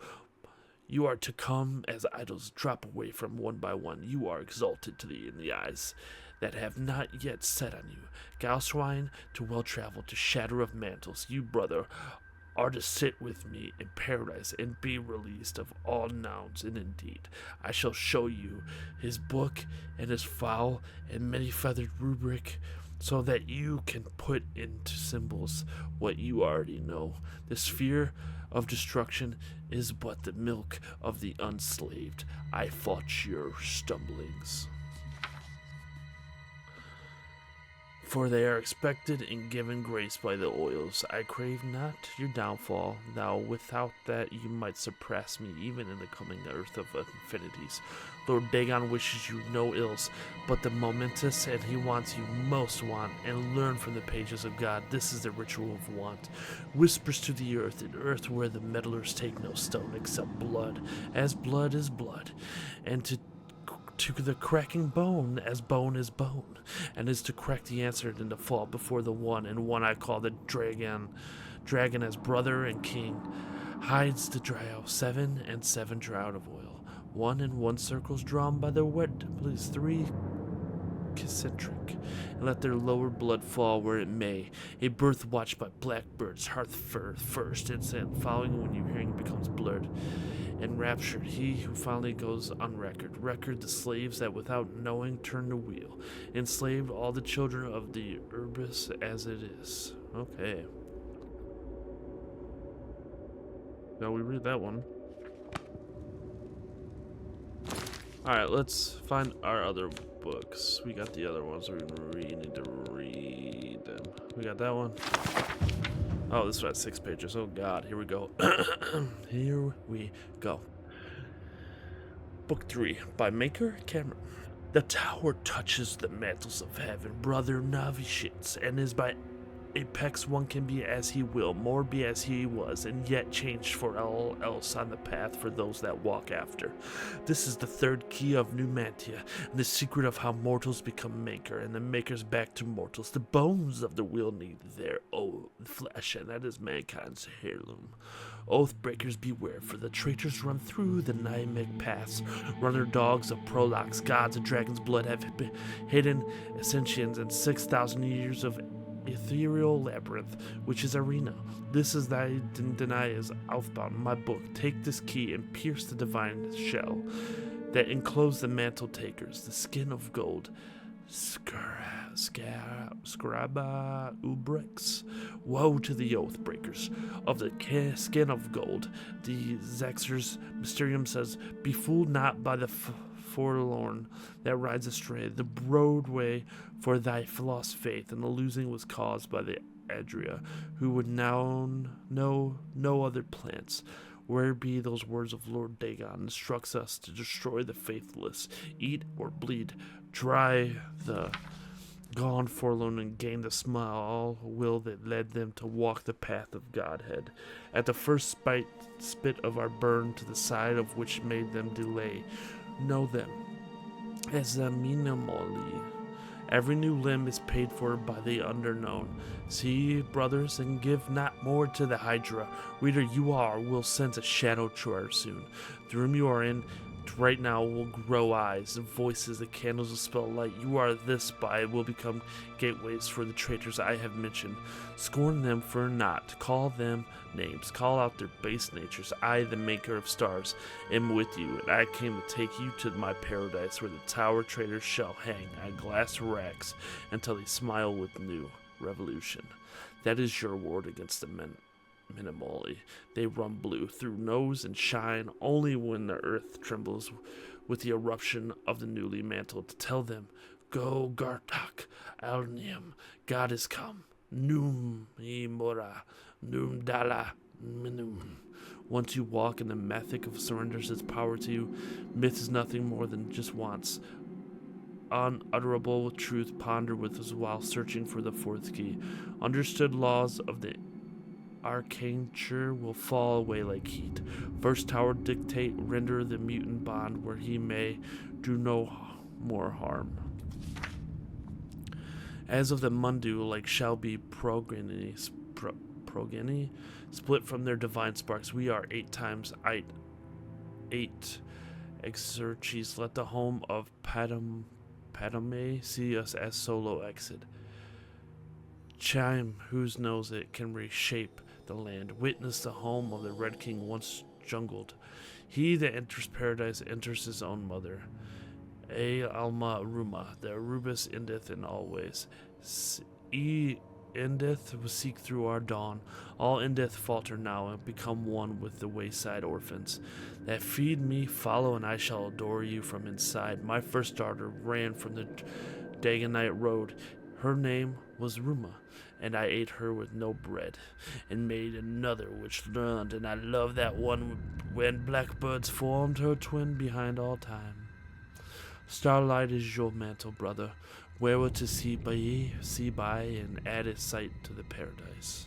to come as idols drop away from one by one. You are exalted to thee in the eyes that have not yet set on you. Galswine to well-traveled, to shatter of mantles. You, brother, are to sit with me in paradise and be released of all nouns, and indeed I shall show you his book and his foul and many-feathered rubric, so that you can put into symbols what you already know. The sphere of destruction is but the milk of the unslaved. I fought your stumblings, for they are expected and given grace by the oils. I crave not your downfall, thou without that you might suppress me even in the coming earth of infinities. Lord Dagon wishes you no ills, but the momentous, and he wants you most want, and learn from the pages of God. This is the ritual of want. Whispers to the earth, an earth where the meddlers take no stone except blood, as blood is blood, and to the cracking bone as bone is bone, and is to crack the answer and to fall before the one, and one I call the dragon as brother and king, hides the drow, 7 and 7 draught of oil, 1 and 1 circles drawn by their wet please 3 concentric, and let their lower blood fall where it may. A birth watched by blackbirds, hearth first instant following when your hearing becomes blurred. Enraptured, he who finally goes on record the slaves that without knowing turn the wheel, enslaved all the children of the Urbis as it is. Okay. Now we read that one. Alright, let's find our other books. We got the other ones we need to read them. We got that one. Oh, this was 6 pages. Oh god, here we go. Here we go. Book 3 by Maker Cameron. The tower touches the mantles of heaven, brother novitiates, and is by apex one can be as he will, more be as he was, and yet changed for all else on the path for those that walk after. This is the 3rd key of Numantia, and the secret of how mortals become maker, and the makers back to mortals. The bones of the will need their own flesh, and that is mankind's heirloom. Oathbreakers beware, for the traitors run through the Naimic paths. Runner dogs of prologues, gods of dragon's blood have hidden ascensions and 6,000 years of ethereal labyrinth, which is arena. This is thy deny is outbound, my book. Take this key and pierce the divine shell that enclosed the mantle takers, the skin of gold. Scaraba Ubrix. Woe to the oath breakers of the skin of gold. The Zaxxer's Mysterium says, be fooled not by the forlorn that rides astray. The broadway for thy lost faith, and the losing was caused by the Adria, who would now know no other plants. Where be those words of Lord Dagon instructs us to destroy the faithless, eat or bleed, dry the gone forlorn and gained the small will that led them to walk the path of Godhead. At the first spit of our burn to the side of which made them delay, know them as the minimally. Every new limb is paid for by the underknown. See, brothers, and give not more to the Hydra. Reader, you are, will sense a shadow chore soon. The room you are in right now will grow eyes, the voices, the candles will spell light. You are this by will become gateways for the traitors I have mentioned. Scorn them for naught, call them names, call out their base natures. I, the maker of stars, am with you, and I came to take you to my paradise where the tower traitors shall hang on glass racks until they smile with new revolution. That is your ward against the men. Minimally, they run blue through nose and shine only when the earth trembles with the eruption of the newly mantled. To tell them, go Gardak, Alnium, God is come. Num imora, num dala minum. Once you walk in the mythic of surrenders its power to you, myth is nothing more than just wants. Unutterable truth ponder with us while searching for the fourth key. Understood laws of the architecture will fall away like heat. First tower dictate, render the mutant bond where he may do no more harm. As of the Mundu, like shall be progeny, split from their divine sparks. We are 8 times 8. Exerces, let the home of Padme see us as solo exit. Chime, whose knows it, can reshape the land. Witness the home of the Red King once jungled. He that enters paradise enters his own mother. E alma ruma, the Arubis endeth in all ways. E endeth seek through our dawn. All endeth falter now and become one with the wayside orphans. That feed me, follow, and I shall adore you from inside. My first daughter ran from the Dagonite road. Her name was Ruma, and I ate her with no bread, and made another which learned, and I loved that one when blackbirds formed her twin behind all time. Starlight is your mantle, brother, wherewith to see by, and add a sight to the paradise.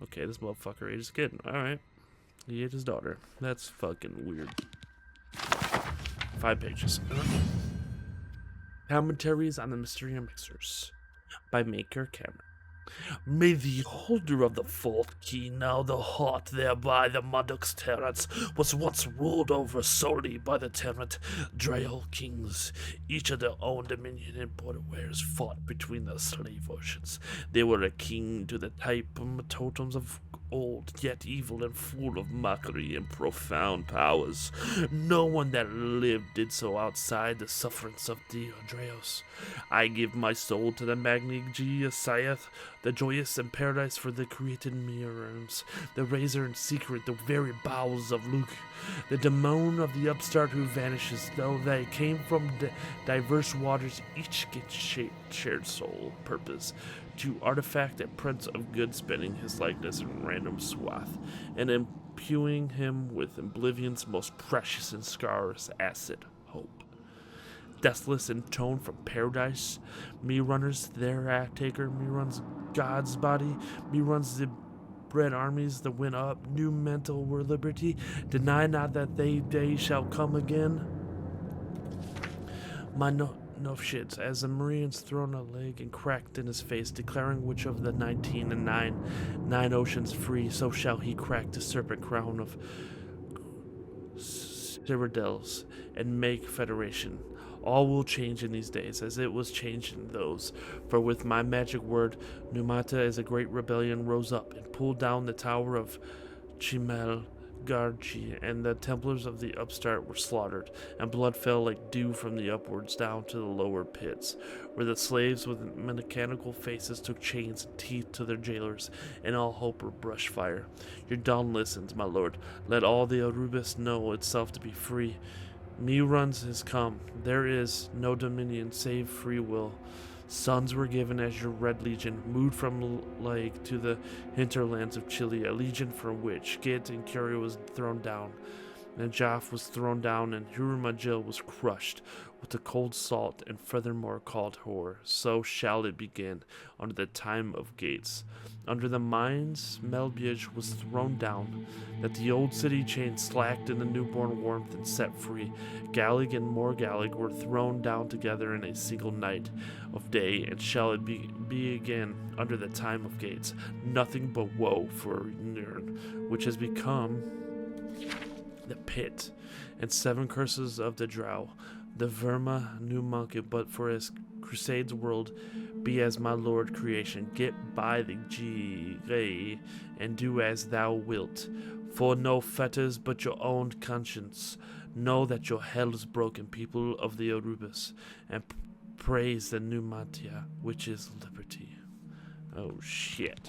Okay, this motherfucker ate his kid. Alright. He ate his daughter. That's fucking weird. 5 pages. Commentaries on the Mysterium Mixers by Maker Cameron. May the holder of the fourth key, now the heart thereby the Mudok's terrants, was once ruled over solely by the Terrant Drael kings. Each of their own dominion and border wares fought between the slave oceans. They were a king to the type of totems of old, yet evil and full of mockery and profound powers. No one that lived did so outside the sufferance of Deodreos. I give my soul to the Magni Saith, the joyous in paradise for the created mirrors, the razor in secret, the very bowels of Luke, the demon of the upstart who vanishes, though they came from diverse waters, each gets shared soul purpose, to artifact and prince of good spending his likeness in random swath, and imbuing him with Oblivion's most precious and scarce asset, hope. Deathless in tone from paradise, me runners their taker, me runs God's body, me runs the bread armies that went up, new mental were liberty, deny not that they shall come again. My no shits, as the Marine's thrown a leg and cracked in his face, declaring which of the 19 and 9 oceans free, so shall he crack the serpent crown of Cyrodiils and make federation. All will change in these days, as it was changed in those. For with my magic word, Numata as a great rebellion rose up and pulled down the tower of Chimel Garchi, and the Templars of the upstart were slaughtered, and blood fell like dew from the upwards down to the lower pits, where the slaves with mechanical faces took chains and teeth to their jailers, and all hope were brush fire. Your dawn listens, my lord. Let all the Arubis know itself to be free. Me runs has come. There is no dominion save free will. Sons were given as your Red Legion, moved from Lake to the hinterlands of Chile, a legion from which Git and Curie was thrown down. And Joff was thrown down, and Hurumajil was crushed with the cold salt, and furthermore called horror. So shall it begin under the time of gates. Under the mines, Melbij was thrown down, that the old city chain slacked in the newborn warmth and set free. Gallig and Morgallig were thrown down together in a single night of day, and shall it be again under the time of gates. Nothing but woe for Nirn, which has become the pit, and 7 curses of the drow. The Verma new monkey, but for his crusades world, be as my lord creation. Get by the G and do as thou wilt. For no fetters but your own conscience. Know that your hell is broken, people of the Orubis, and praise the Numantia, which is liberty. Oh shit.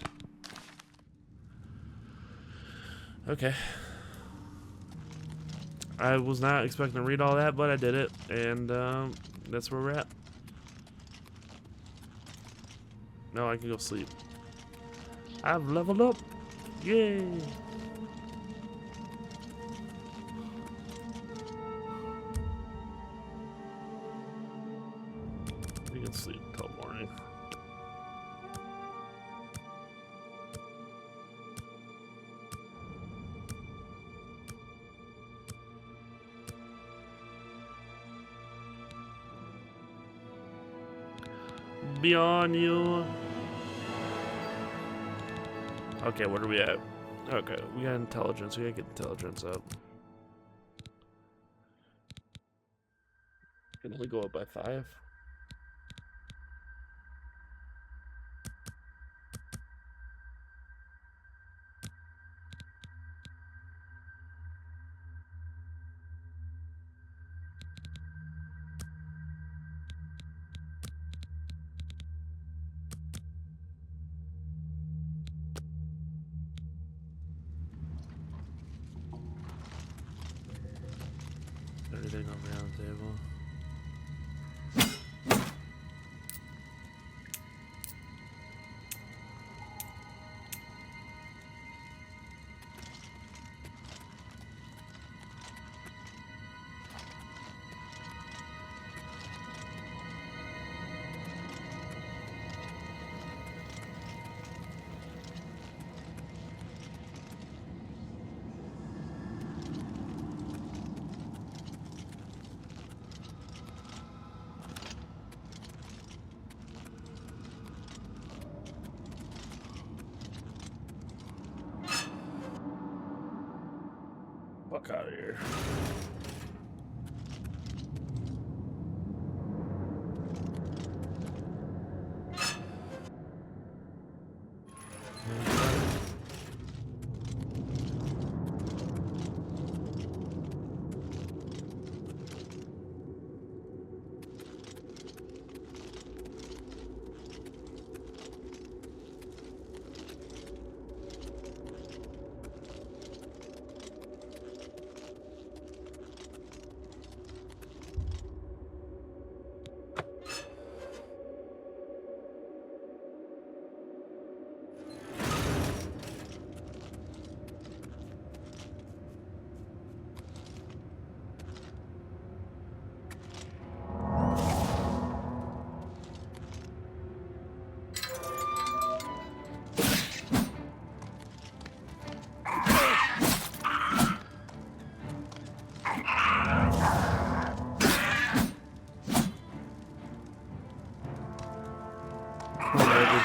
Okay. I was not expecting to read all that, but I did it, and that's where we're at. Now I can go sleep. I've leveled up. Yay! You can sleep until morning. Beyond you. Okay, what are we at? Okay, we got intelligence. We gotta get intelligence up. Can only go up by 5. Everything over on the table. Fuck out of here.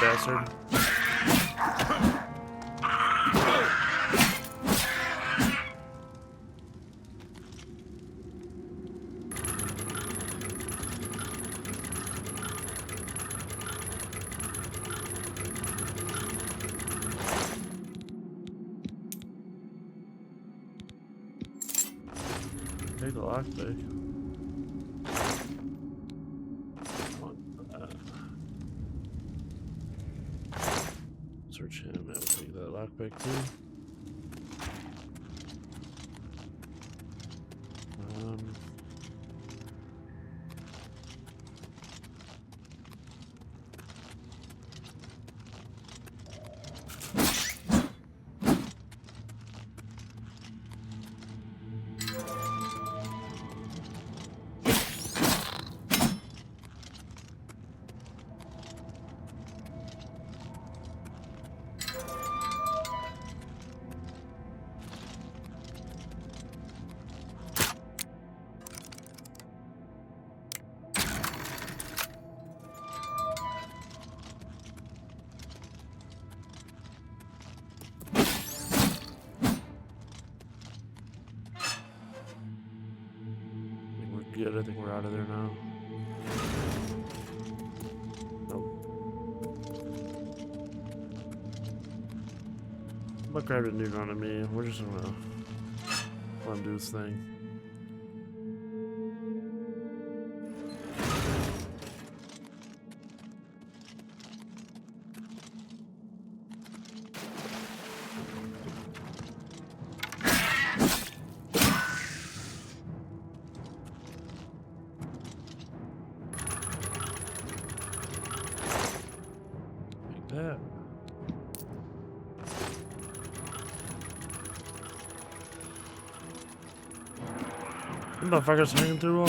Bastard. Take the lockpick. Search him. I will take that lockpick too. good. I think we're out of there now. Nope. But grab it dude on me. We're just gonna let him do his thing. That. Them motherfuckers hanging through all.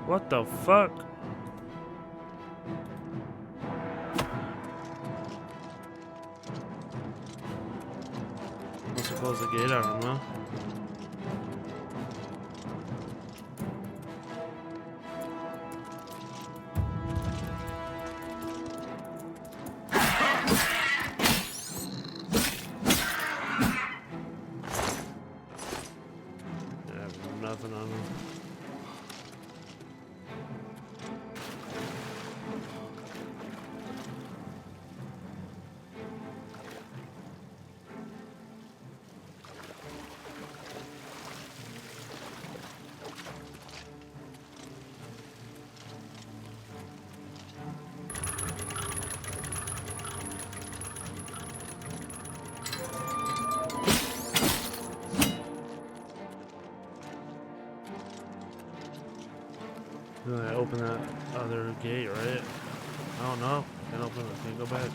What the fuck? Must have closed the gate on him, huh? Nothing on him. I open that other gate, right? I don't know. Can't open it. Can't go back.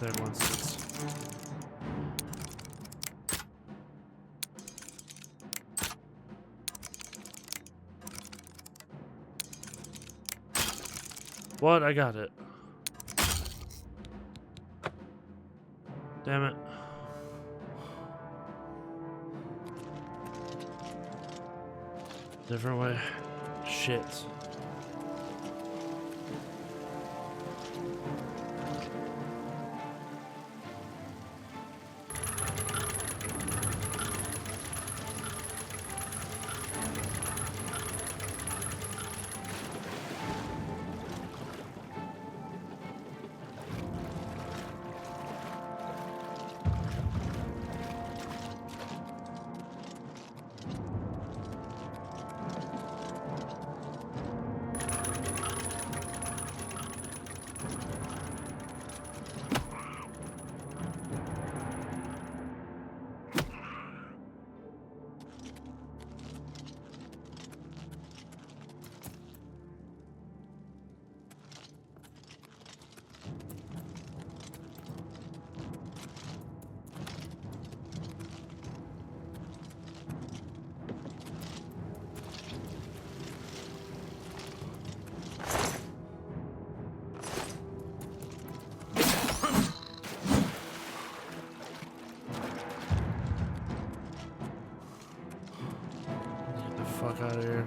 There once it's what? I got it. Damn it. Different way. Shit. Fuck out of here.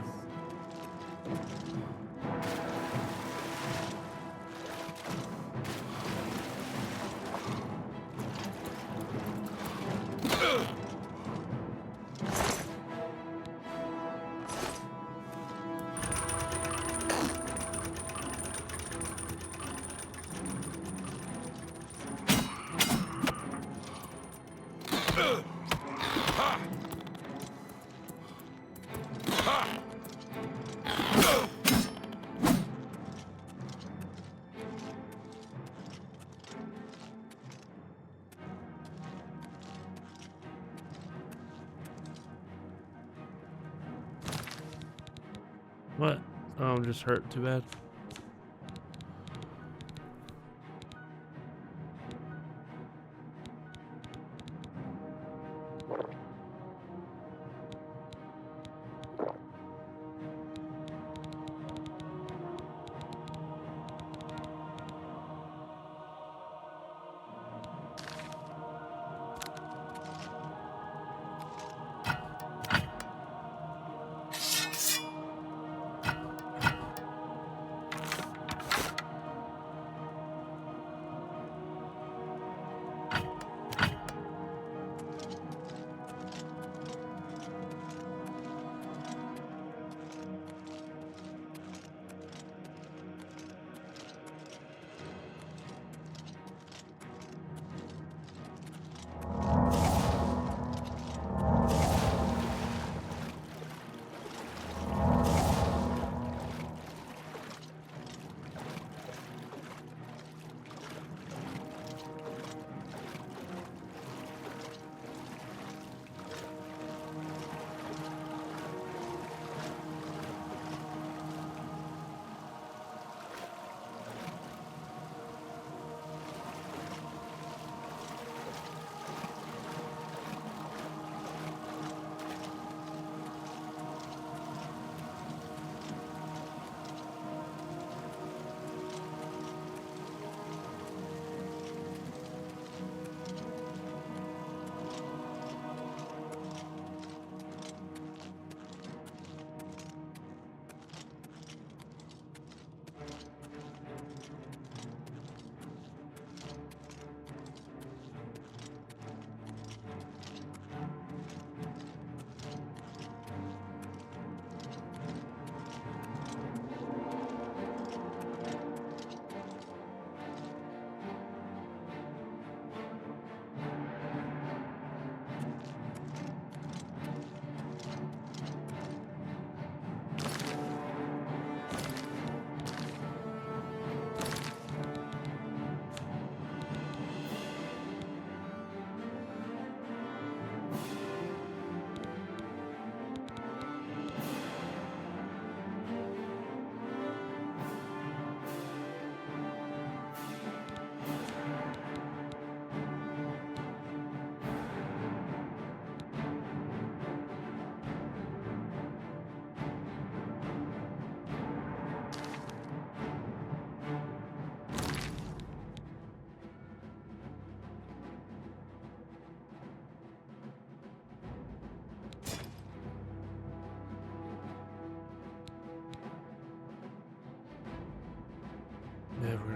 What? Oh, I'm just hurt. Too bad.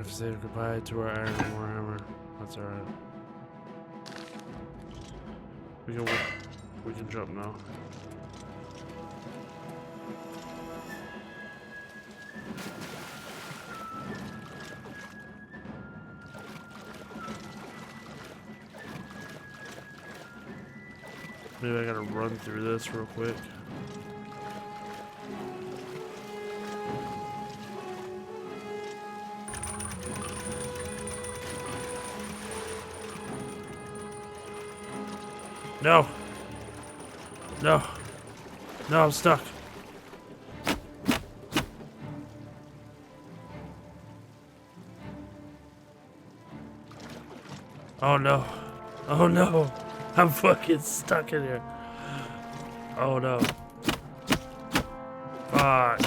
have to say goodbye to our iron armor. That's alright. We can jump now. Maybe I gotta run through this real quick. No! No! No, I'm stuck. Oh no. Oh no. I'm fucking stuck in here. Oh no. Fuck.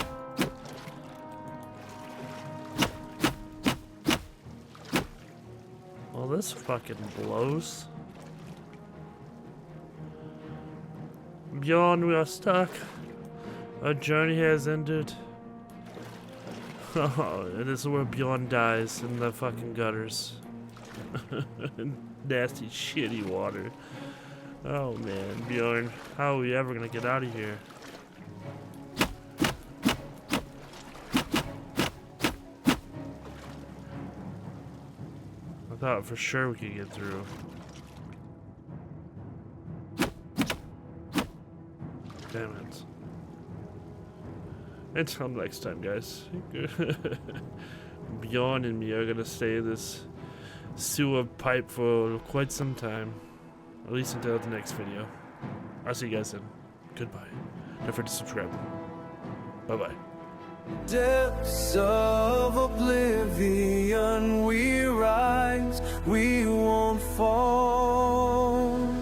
Well, this fucking blows. Bjorn, we are stuck. Our journey has ended. Oh, and this is where Bjorn dies, in the fucking gutters. Nasty, shitty water. Oh man, Bjorn, how are we ever gonna get out of here? I thought for sure we could get through. Damn it. Until next time, guys. Bjorn and me are gonna stay in this sewer pipe for quite some time. At least until the next video. I'll see you guys then. Goodbye. Don't forget to subscribe. Bye-bye.
Depths of oblivion we rise, we won't fall.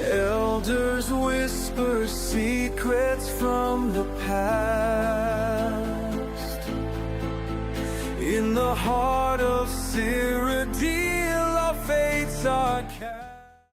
Elders whisper secrets from the past. In the heart of Syria